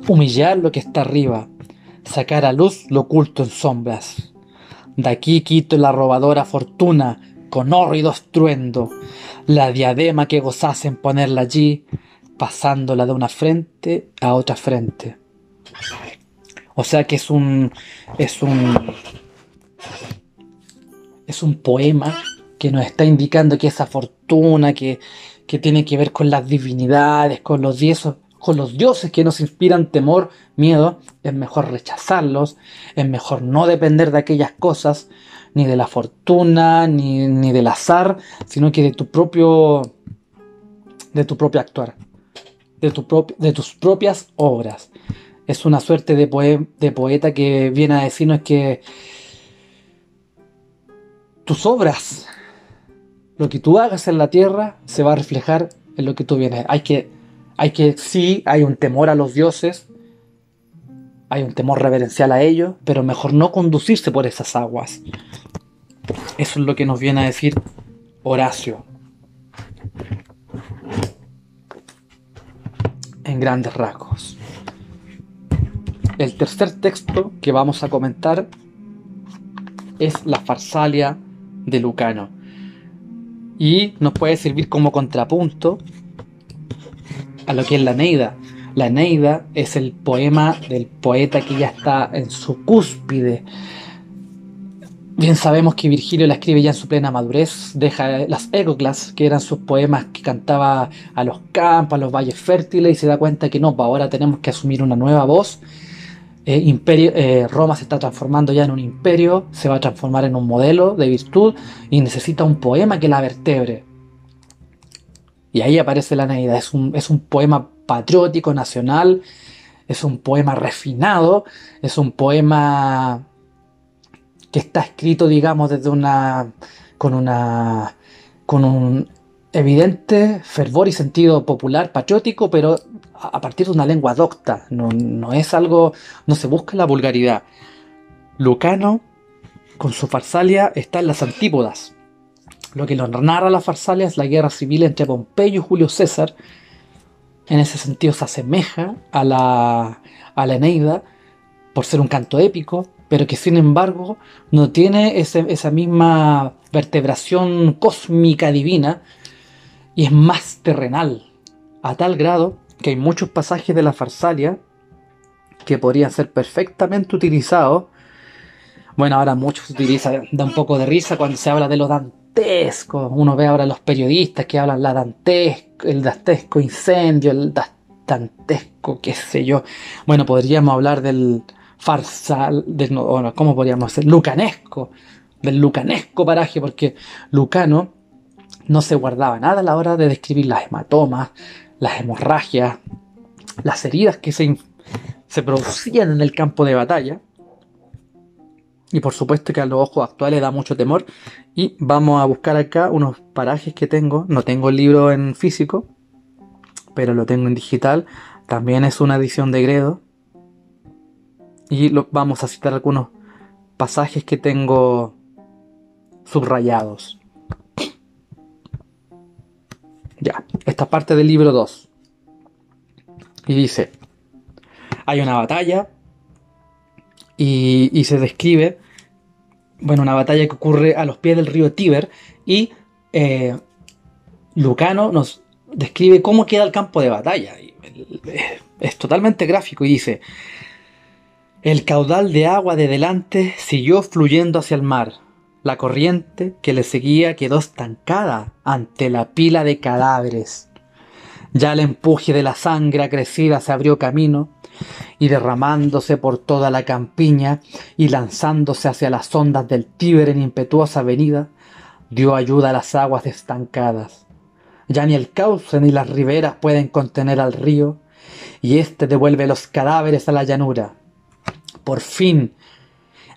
humillar lo que está arriba, sacar a luz lo oculto en sombras. De aquí quito la robadora fortuna con hórrido estruendo, la diadema que gozasen ponerla allí, pasándola de una frente a otra frente. O sea que es un poema que nos está indicando que esa fortuna que tiene que ver con las divinidades, con los dioses que nos inspiran temor, miedo, es mejor rechazarlos, es mejor no depender de aquellas cosas, ni de la fortuna, ni del azar, sino que de tu propio actuar, de tus propias obras. Es una suerte de poeta que viene a decirnos que tus obras, lo que tú hagas en la tierra, se va a reflejar en lo que tú vienes. Sí, hay un temor a los dioses, hay un temor reverencial a ellos, pero mejor no conducirse por esas aguas. Eso es lo que nos viene a decir Horacio, en grandes rasgos. El tercer texto que vamos a comentar es la Farsalia de Lucano, y nos puede servir como contrapunto a lo que es la Eneida. La Eneida es el poema del poeta que ya está en su cúspide. Bien sabemos que Virgilio la escribe ya en su plena madurez, deja las égoclas, que eran sus poemas que cantaba a los campos, a los valles fértiles, y se da cuenta que no, pues ahora tenemos que asumir una nueva voz. Roma se está transformando ya en un imperio, se va a transformar en un modelo de virtud y necesita un poema que la vertebre. Y ahí aparece la Eneida. Es un poema patriótico, nacional, es un poema refinado, es un poema que está escrito, digamos, con un evidente fervor y sentido popular, patriótico, pero a partir de una lengua docta. No es algo, no se busca la vulgaridad. Lucano, con su Farsalia, está en las antípodas. Lo que nos narra la Farsalia es la guerra civil entre Pompeyo y Julio César. En ese sentido se asemeja a la Eneida por ser un canto épico, pero que sin embargo no tiene esa misma vertebración cósmica divina, y es más terrenal, a tal grado que hay muchos pasajes de la Farsalia que podrían ser perfectamente utilizados. Bueno, ahora muchos se utiliza, da un poco de risa cuando se habla de lo dantesco. Uno ve ahora los periodistas que hablan el dantesco incendio, el dantesco qué sé yo. Bueno, podríamos hablar del ¿cómo podríamos hacer? Del lucanesco paraje, porque Lucano no se guardaba nada a la hora de describir las hematomas, las hemorragias, las heridas que se producían en el campo de batalla. Y por supuesto que a los ojos actuales da mucho temor. Y vamos a buscar acá unos parajes que tengo. No tengo el libro en físico, pero lo tengo en digital. También es una edición de Gredo. Y vamos a citar algunos pasajes que tengo subrayados. Ya, esta parte del libro 2. Y dice: hay una batalla y se describe, bueno, una batalla que ocurre a los pies del río Tíber, y Lucano nos describe cómo queda el campo de batalla. Es totalmente gráfico y dice: el caudal de agua de delante siguió fluyendo hacia el mar. La corriente que le seguía quedó estancada ante la pila de cadáveres. Ya el empuje de la sangre acrecida se abrió camino, y derramándose por toda la campiña y lanzándose hacia las ondas del Tíber en impetuosa avenida, dio ayuda a las aguas estancadas. Ya ni el cauce ni las riberas pueden contener al río, y éste devuelve los cadáveres a la llanura. Por fin,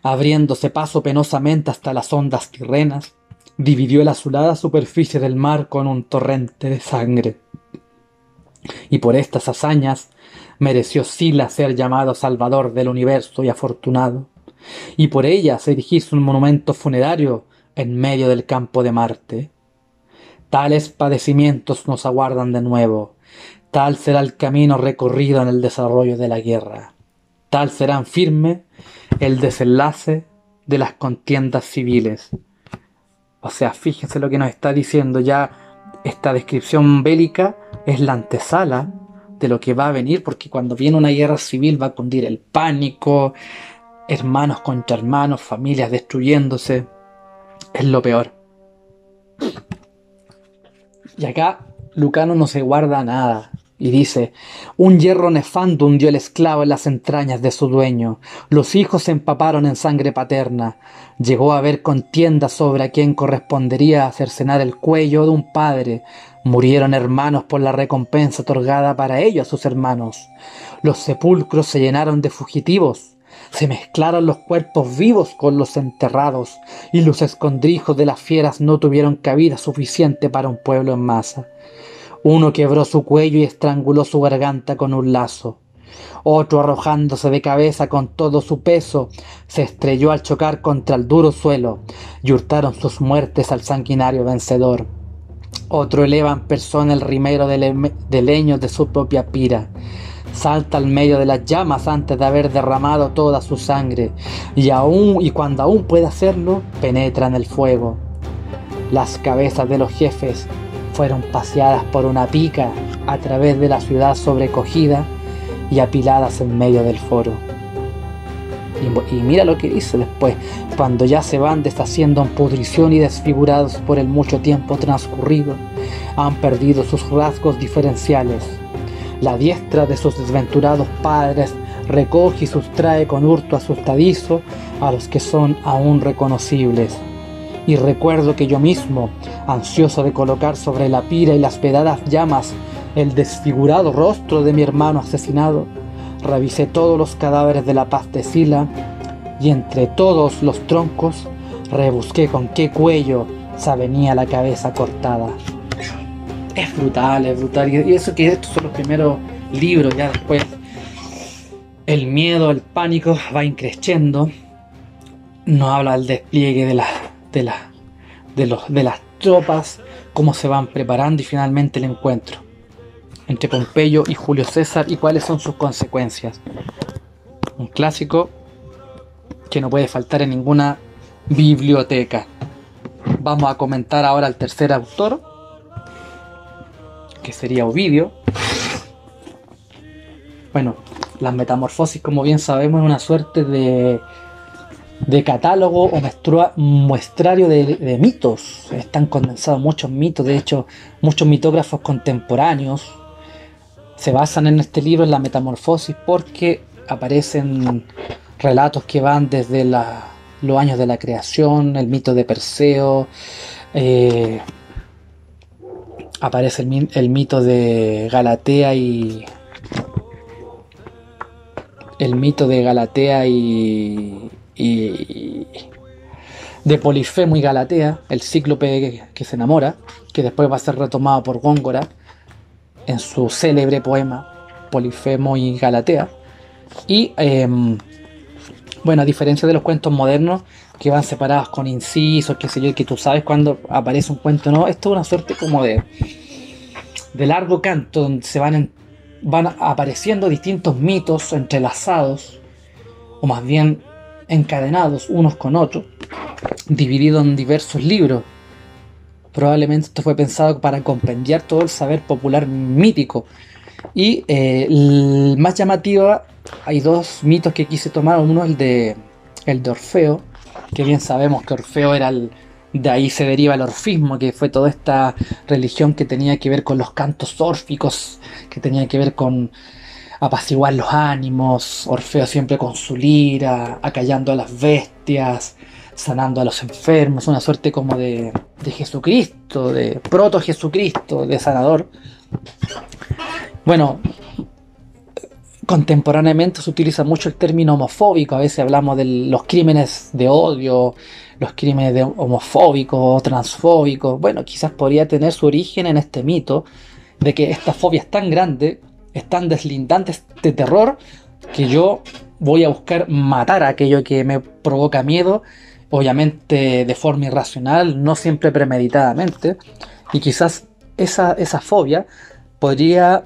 abriéndose paso penosamente hasta las ondas tirrenas, dividió la azulada superficie del mar con un torrente de sangre. Y por estas hazañas mereció Sila ser llamado salvador del universo y afortunado, y por ellas erigirse un monumento funerario en medio del campo de Marte. Tales padecimientos nos aguardan de nuevo, tal será el camino recorrido en el desarrollo de la guerra, tal será firme el desenlace de las contiendas civiles. O sea, fíjense lo que nos está diciendo ya. Esta descripción bélica es la antesala de lo que va a venir, porque cuando viene una guerra civil va a cundir el pánico, hermanos contra hermanos, familias destruyéndose. Es lo peor. Y acá Lucano no se guarda nada. Y dice: un hierro nefando hundió el esclavo en las entrañas de su dueño. Los hijos se empaparon en sangre paterna. Llegó a haber contienda sobre a quien correspondería cercenar el cuello de un padre. Murieron hermanos por la recompensa otorgada para ellos a sus hermanos. Los sepulcros se llenaron de fugitivos. Se mezclaron los cuerpos vivos con los enterrados, y los escondrijos de las fieras no tuvieron cabida suficiente para un pueblo en masa. Uno quebró su cuello y estranguló su garganta con un lazo. Otro, arrojándose de cabeza con todo su peso, se estrelló al chocar contra el duro suelo, y hurtaron sus muertes al sanguinario vencedor. Otro eleva en persona el rimero de leños de su propia pira. Salta al medio de las llamas antes de haber derramado toda su sangre, y cuando aún puede hacerlo, penetra en el fuego. Las cabezas de los jefes fueron paseadas por una pica a través de la ciudad sobrecogida y apiladas en medio del foro. Y mira lo que dice después: cuando ya se van deshaciendo en pudrición y desfigurados por el mucho tiempo transcurrido, han perdido sus rasgos diferenciales. La diestra de sus desventurados padres recoge y sustrae con hurto asustadizo a los que son aún reconocibles. Y recuerdo que yo mismo, ansioso de colocar sobre la pira y las pedadas llamas el desfigurado rostro de mi hermano asesinado, revisé todos los cadáveres de la paz de Sila, y entre todos los troncos rebusqué con qué cuello se venía la cabeza cortada. Es brutal, es brutal. Y eso que estos son los primeros libros, ya después el miedo, el pánico va increciendo. Nos habla del despliegue de las tropas, cómo se van preparando y finalmente el encuentro entre Pompeyo y Julio César y cuáles son sus consecuencias. Un clásico que no puede faltar en ninguna biblioteca. Vamos a comentar ahora al tercer autor, que sería Ovidio. Bueno, las Metamorfosis, como bien sabemos, es una suerte de catálogo o muestrario de mitos. Están condensados muchos mitos. De hecho, muchos mitógrafos contemporáneos se basan en este libro, en la Metamorfosis, porque aparecen relatos que van desde los años de la creación, el mito de Perseo, aparece el mito de Galatea y de Polifemo y Galatea, el cíclope que se enamora, que después va a ser retomado por Góngora en su célebre poema Polifemo y Galatea. Y bueno, a diferencia de los cuentos modernos que van separados con incisos, qué sé yo, que tú sabes cuando aparece un cuento, no, esto es una suerte como de largo canto, donde se van apareciendo distintos mitos entrelazados, o más bien encadenados unos con otros, divididos en diversos libros. Probablemente esto fue pensado para compendiar todo el saber popular mítico. Y el más llamativo, hay dos mitos que quise tomar. Uno el de Orfeo, que bien sabemos que Orfeo era de ahí se deriva el orfismo, que fue toda esta religión que tenía que ver con los cantos órficos, que tenía que ver con apaciguar los ánimos. Orfeo siempre con su lira, acallando a las bestias, sanando a los enfermos, una suerte como de Jesucristo, de proto Jesucristo, de sanador. Bueno, contemporáneamente se utiliza mucho el término homofóbico. A veces hablamos de los crímenes de odio, los crímenes homofóbicos o transfóbicos. Bueno, quizás podría tener su origen en este mito de que esta fobia es tan grande, es tan deslindante de terror, que yo voy a buscar matar a aquello que me provoca miedo, obviamente de forma irracional, no siempre premeditadamente. Y quizás esa fobia podría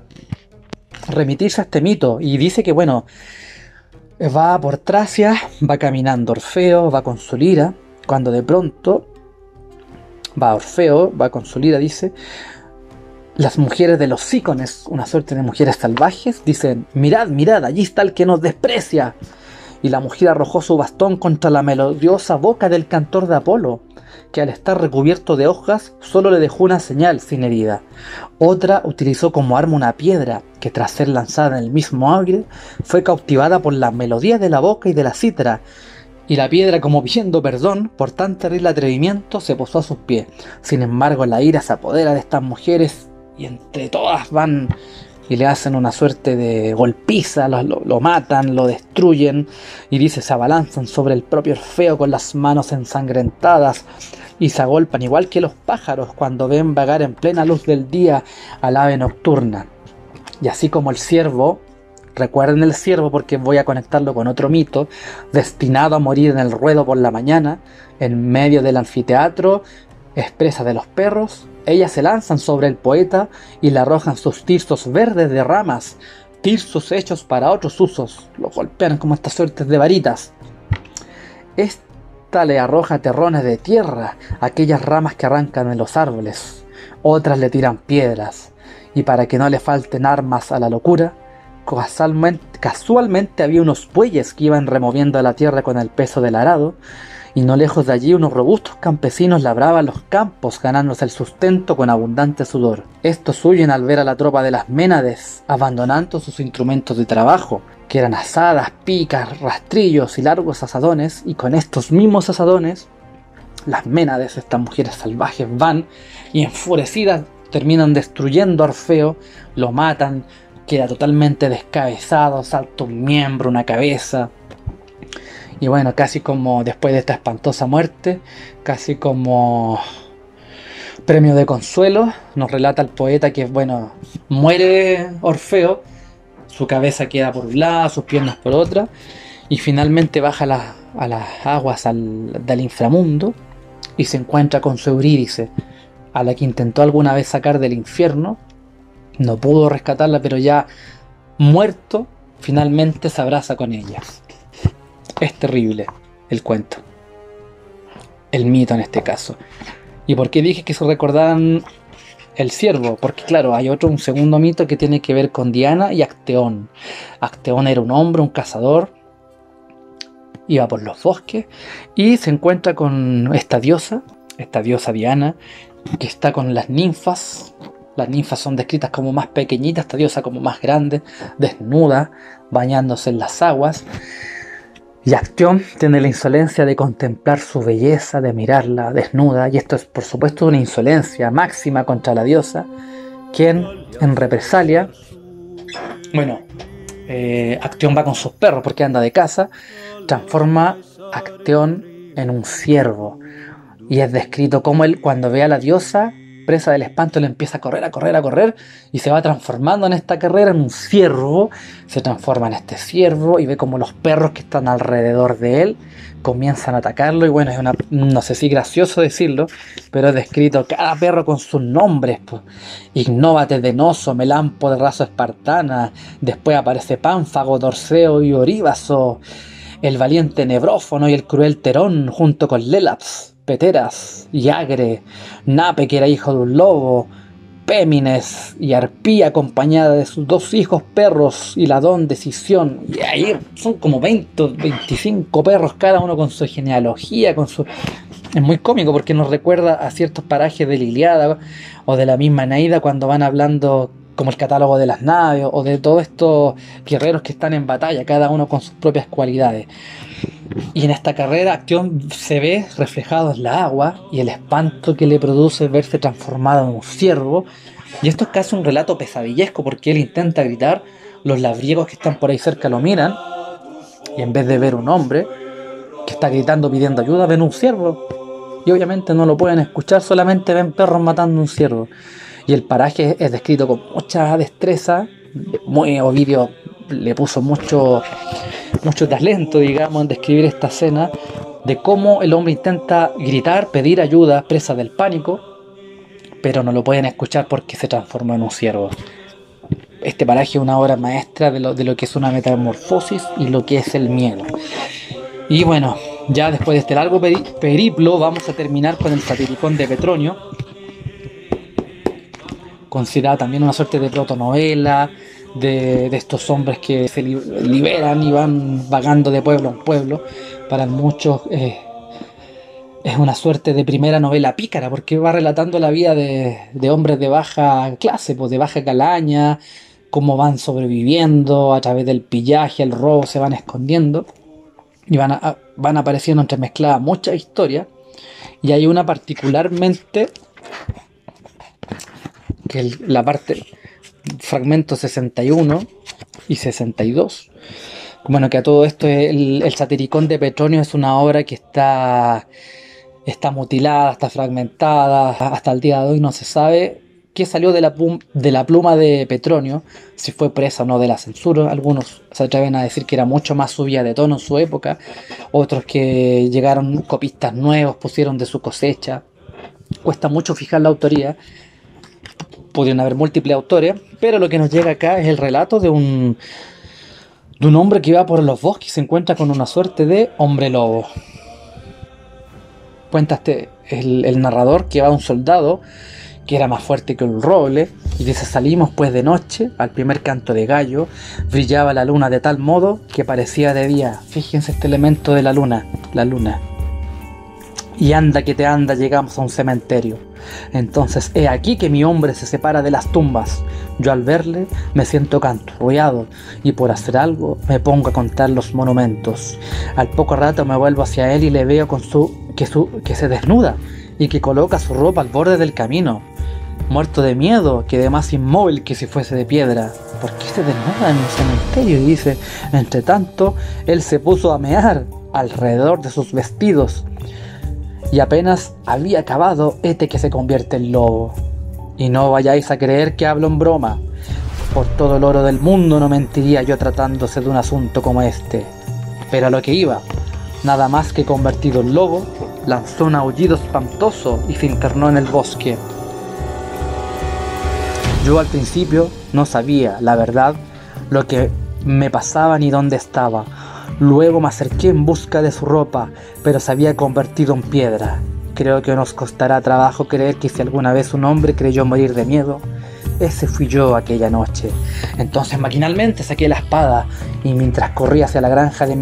remitirse a este mito. Y dice que, bueno, va por Tracia, va caminando Orfeo, va con su lira, cuando de pronto va Orfeo, va con su lira, dice, las mujeres de los Cícones, una suerte de mujeres salvajes, dicen: mirad, mirad, allí está el que nos desprecia. y la mujer arrojó su bastón contra la melodiosa boca del cantor de Apolo, que al estar recubierto de hojas solo le dejó una señal sin herida. Otra utilizó como arma una piedra, que tras ser lanzada en el mismo aire, fue cautivada por la melodía de la boca y de la cítara, y la piedra, como pidiendo perdón por tan terrible atrevimiento, se posó a sus pies. Sin embargo, la ira se apodera de estas mujeres, y entre todas van y le hacen una suerte de golpiza, lo matan, lo destruyen, y dice, se abalanzan sobre el propio Orfeo con las manos ensangrentadas, y se agolpan igual que los pájaros cuando ven vagar en plena luz del día al ave nocturna. Y así como el ciervo, recuerden el ciervo porque voy a conectarlo con otro mito, destinado a morir en el ruedo por la mañana, en medio del anfiteatro, expresa de los perros, ellas se lanzan sobre el poeta y le arrojan sus tirsos verdes de ramas, tirsos hechos para otros usos, lo golpean como estas suertes de varitas. Esta le arroja terrones de tierra, aquellas ramas que arrancan de los árboles, otras le tiran piedras, y para que no le falten armas a la locura, casualmente había unos bueyes que iban removiendo la tierra con el peso del arado, y no lejos de allí unos robustos campesinos labraban los campos ganándose el sustento con abundante sudor. Estos huyen al ver a la tropa de las Ménades abandonando sus instrumentos de trabajo, que eran azadas, picas, rastrillos y largos azadones, y con estos mismos azadones las Ménades, estas mujeres salvajes, van y enfurecidas terminan destruyendo a Orfeo, lo matan, queda totalmente descabezado, salta un miembro, una cabeza. Y bueno, casi como después de esta espantosa muerte, casi como premio de consuelo, nos relata el poeta que, bueno, muere Orfeo, su cabeza queda por un lado, sus piernas por otra, y finalmente baja a las aguas del inframundo y se encuentra con su Eurídice, a la que intentó alguna vez sacar del infierno, no pudo rescatarla, pero ya muerto, finalmente se abraza con ella. Es terrible el cuento, el mito en este caso. ¿Y por qué dije que se recordaban el ciervo? Porque claro, hay un segundo mito que tiene que ver con Diana y Acteón. Acteón era un hombre, un cazador, iba por los bosques y se encuentra con esta diosa Diana, que está con las ninfas. Las ninfas son descritas como más pequeñitas, esta diosa como más grande, desnuda, bañándose en las aguas. Y Acteón tiene la insolencia de contemplar su belleza, de mirarla desnuda, y esto es por supuesto una insolencia máxima contra la diosa, quien en represalia, Acteón va con sus perros porque anda de caza, transforma a Acteón en un ciervo, y es descrito como él cuando ve a la diosa, presa del espanto, le empieza a correr, y se va transformando en esta carrera en un ciervo, se transforma en este ciervo y ve como los perros que están alrededor de él comienzan a atacarlo, y bueno, es no sé si gracioso decirlo, pero es descrito cada perro con sus nombres, pues. Ignóbate de Noso, Melampo de raza espartana, después aparece Pánfago, Dorseo y Oríbaso, el valiente Nebrófono y el cruel Terón, junto con Lélaps, Peteras y Agre, Nape, que era hijo de un lobo, Pémines y Arpía, acompañada de sus dos hijos perros, y Ladón de Sición. Y ahí son como 20 o 25 perros, cada uno con su genealogía, Es muy cómico porque nos recuerda a ciertos parajes de la Ilíada o de la misma Eneida cuando van hablando como el catálogo de las naves o de todos estos guerreros que están en batalla, cada uno con sus propias cualidades. Y en esta carrera Acteón se ve reflejado en la agua y el espanto que le produce verse transformado en un ciervo. Y esto es casi un relato pesadillesco porque él intenta gritar, los labriegos que están por ahí cerca lo miran y en vez de ver un hombre que está gritando pidiendo ayuda, ven un ciervo. Y obviamente no lo pueden escuchar, solamente ven perros matando un ciervo. Y el paraje es descrito con mucha destreza, Ovidio le puso mucho talento, digamos, en describir esta escena de cómo el hombre intenta gritar, pedir ayuda, presa del pánico, pero no lo pueden escuchar porque se transformó en un ciervo. Este paraje es una obra maestra de lo que es una metamorfosis y lo que es el miedo. Y bueno, ya después de este largo periplo vamos a terminar con el Satiricón de Petronio, considerado también una suerte de protonovela, de estos hombres que se liberan y van vagando de pueblo en pueblo. Para muchos es una suerte de primera novela pícara, porque va relatando la vida de hombres de baja clase, pues de baja calaña, cómo van sobreviviendo a través del pillaje, el robo, se van escondiendo y van apareciendo entremezcladas muchas historias. Y hay una particularmente que la parte fragmento 61 y 62. Bueno, que a todo esto el Satiricón de Petronio es una obra que está mutilada, está fragmentada. Hasta el día de hoy no se sabe qué salió de la pluma de Petronio, si fue presa o no de la censura. Algunos se atreven a decir que era mucho más subida de tono en su época, otros que llegaron copistas nuevos, pusieron de su cosecha. Cuesta mucho fijar la autoría, podrían haber múltiples autores, pero lo que nos llega acá es el relato de un hombre que va por los bosques y se encuentra con una suerte de hombre lobo. Cuenta el narrador que va un soldado que era más fuerte que un roble, y dice: salimos pues de noche, al primer canto de gallo, brillaba la luna de tal modo que parecía de día. Fíjense este elemento de la luna. Y anda que te anda, llegamos a un cementerio. Entonces he aquí que mi hombre se separa de las tumbas. Yo al verle me siento canturreado y por hacer algo me pongo a contar los monumentos. Al poco rato me vuelvo hacia él y le veo que se desnuda y que coloca su ropa al borde del camino. Muerto de miedo, quedé más inmóvil que si fuese de piedra. ¿Por qué se desnuda en un cementerio? Y dice: entre tanto, él se puso a mear alrededor de sus vestidos. Y apenas había acabado, hete que se convierte en lobo. Y no vayáis a creer que hablo en broma. Por todo el oro del mundo no mentiría yo tratándose de un asunto como este. Pero a lo que iba, nada más que convertido en lobo, lanzó un aullido espantoso y se internó en el bosque. Yo al principio no sabía, la verdad, lo que me pasaba ni dónde estaba. Luego me acerqué en busca de su ropa, pero se había convertido en piedra. Creo que nos costará trabajo creer que si alguna vez un hombre creyó morir de miedo, ese fui yo aquella noche. Entonces maquinalmente saqué la espada y mientras corría hacia la granja de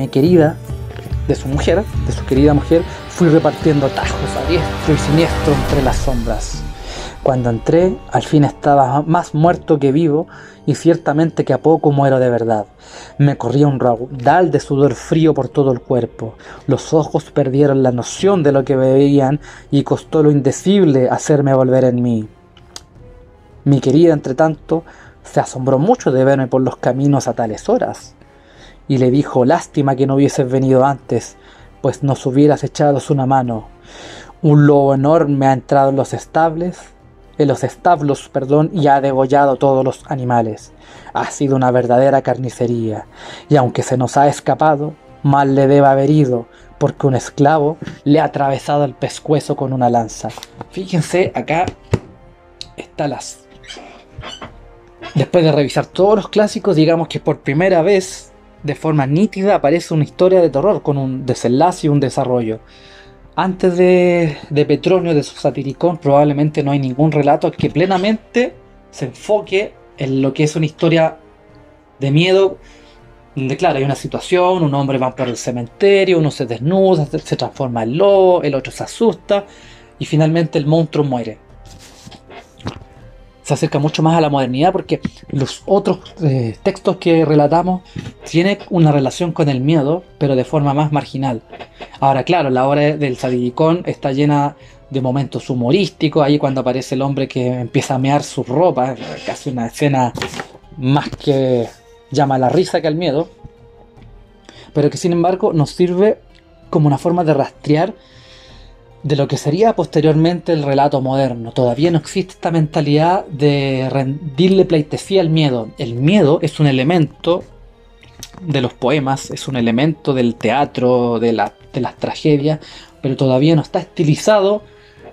su querida mujer, fui repartiendo tajos a diestro y siniestro entre las sombras. Cuando entré, al fin estaba más muerto que vivo, y ciertamente que a poco muero de verdad. Me corría un raudal de sudor frío por todo el cuerpo. Los ojos perdieron la noción de lo que veían, y costó lo indecible hacerme volver en mí. Mi querida, entre tanto, se asombró mucho de verme por los caminos a tales horas, y le dijo: lástima que no hubieses venido antes, pues nos hubieras echado una mano. Un lobo enorme ha entrado en los establos, y ha degollado todos los animales. Ha sido una verdadera carnicería, y aunque se nos ha escapado, mal le debe haber ido, porque un esclavo le ha atravesado el pescuezo con una lanza. Fíjense, acá está después de revisar todos los clásicos, digamos que por primera vez, de forma nítida, aparece una historia de terror con un desenlace y un desarrollo. Antes de Petronio, de su Satiricón, probablemente no hay ningún relato que plenamente se enfoque en lo que es una historia de miedo, donde claro, hay una situación, un hombre va por el cementerio, uno se desnuda, se transforma en lobo, el otro se asusta y finalmente el monstruo muere. Se acerca mucho más a la modernidad porque los otros textos que relatamos tienen una relación con el miedo, pero de forma más marginal. Ahora, claro, la obra del Satiricón está llena de momentos humorísticos, ahí cuando aparece el hombre que empieza a mear su ropa, casi una escena más que llama a la risa que al miedo, pero que sin embargo nos sirve como una forma de rastrear de lo que sería posteriormente el relato moderno. Todavía no existe esta mentalidad de rendirle pleitesía al miedo. El miedo es un elemento de los poemas, es un elemento del teatro, de las tragedias, pero todavía no está estilizado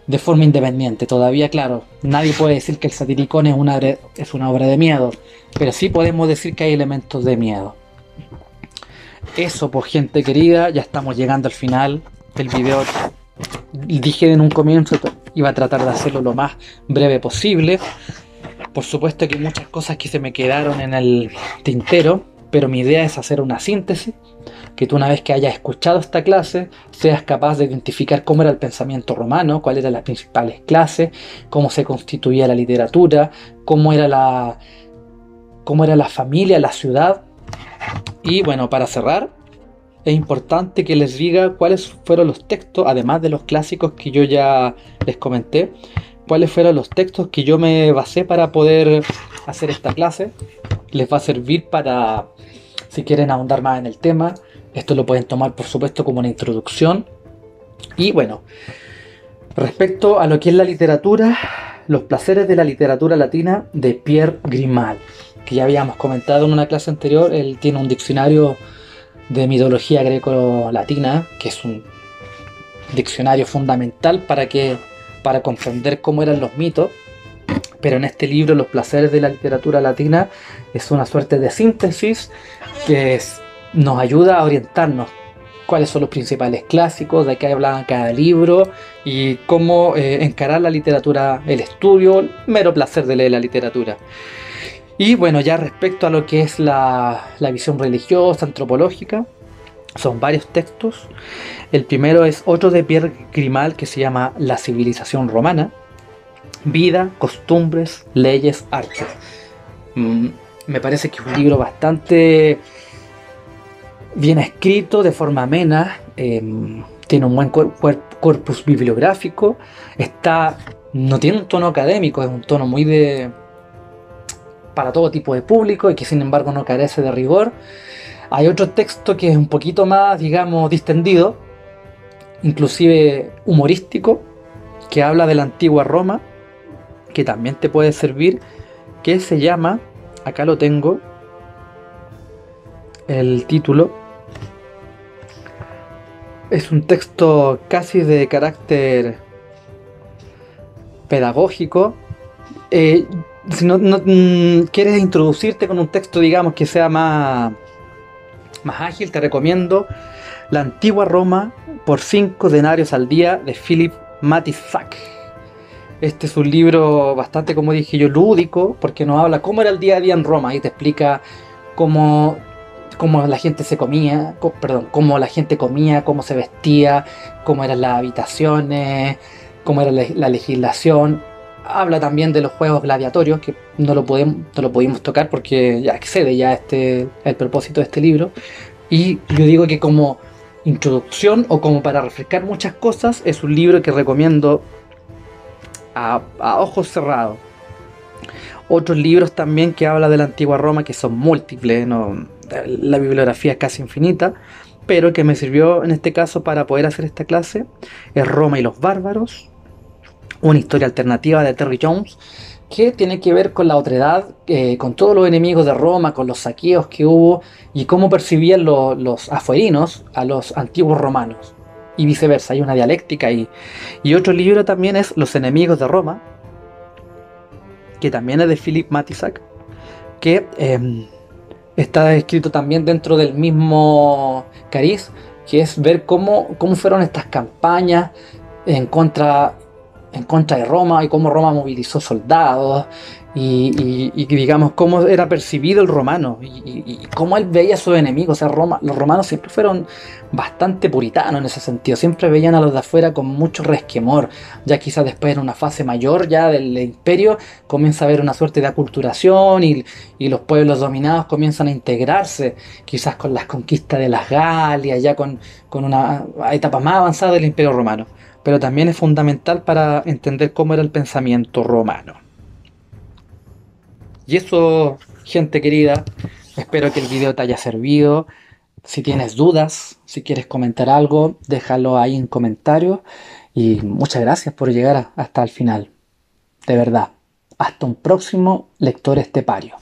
de forma independiente. Todavía, claro, nadie puede decir que el Satiricón es una obra de miedo, pero sí podemos decir que hay elementos de miedo. Eso, pues, gente querida, ya estamos llegando al final del video. Dije en un comienzo iba a tratar de hacerlo lo más breve posible, Por supuesto que hay muchas cosas que se me quedaron en el tintero, pero mi idea es hacer una síntesis, que tú una vez que hayas escuchado esta clase, seas capaz de identificar cómo era el pensamiento romano, cuáles eran las principales clases, cómo se constituía la literatura, cómo era la familia, la ciudad. Y bueno, para cerrar, es importante que les diga cuáles fueron los textos, además de los clásicos que yo ya les comenté, cuáles fueron los textos que yo me basé para poder hacer esta clase. Les va a servir para, si quieren ahondar más en el tema, esto lo pueden tomar por supuesto como una introducción. Y bueno, respecto a lo que es la literatura, los placeres de la literatura latina de Pierre Grimal, que ya habíamos comentado en una clase anterior. Él tiene un diccionario de mitología greco-latina, que es un diccionario fundamental para comprender cómo eran los mitos. Pero en este libro, Los placeres de la literatura latina, es una suerte de síntesis que nos ayuda a orientarnos cuáles son los principales clásicos, de qué hablaban cada libro y cómo encarar la literatura, el estudio, el mero placer de leer la literatura. Y bueno, ya respecto a lo que es la visión religiosa, antropológica, son varios textos. El primero es otro de Pierre Grimal que se llama La civilización romana: vida, costumbres, leyes, artes. Me parece que es un libro bastante bien escrito, de forma amena, tiene un buen corpus bibliográfico, no tiene un tono académico, es un tono muy para todo tipo de público y que sin embargo no carece de rigor. Hay otro texto que es un poquito más, digamos, distendido, inclusive humorístico, que habla de la antigua Roma, que también te puede servir, que se llama, acá lo tengo, el título, es un texto casi de carácter pedagógico. Si no quieres introducirte con un texto, digamos, que sea más ágil, te recomiendo La antigua Roma por 5 denarios al día, de Philip Matissac. Este es un libro bastante, como dije yo, lúdico, porque nos habla cómo era el día a día en Roma y te explica cómo la gente cómo la gente comía, cómo se vestía, cómo eran las habitaciones, cómo era la legislación. Habla también de los juegos gladiatorios, que no lo pudimos tocar porque ya excede ya el propósito de este libro. Y yo digo que como introducción o como para refrescar muchas cosas, es un libro que recomiendo a ojos cerrados. Otros libros también que habla de la antigua Roma, que son múltiples, la bibliografía es casi infinita, pero que me sirvió en este caso para poder hacer esta clase, es Roma y los bárbaros, una historia alternativa de Terry Jones, que tiene que ver con la otredad, con todos los enemigos de Roma, con los saqueos que hubo y cómo percibían los afuerinos a los antiguos romanos y viceversa. Hay una dialéctica ahí. Y otro libro también es Los enemigos de Roma, que también es de Philip Matissac, que está escrito también dentro del mismo cariz, que es ver cómo fueron estas campañas en contra de Roma y cómo Roma movilizó soldados y digamos cómo era percibido el romano y cómo él veía a sus enemigos. O sea, los romanos siempre fueron bastante puritanos en ese sentido, siempre veían a los de afuera con mucho resquemor. Ya quizás después, en una fase mayor ya del imperio, comienza a haber una suerte de aculturación y los pueblos dominados comienzan a integrarse, quizás con las conquistas de las Galias, ya con una etapa más avanzada del imperio romano. Pero también es fundamental para entender cómo era el pensamiento romano. Y eso, gente querida, espero que el video te haya servido. Si tienes dudas, si quieres comentar algo, déjalo ahí en comentarios. Y muchas gracias por llegar hasta el final. De verdad. Hasta un próximo Lector Estepario.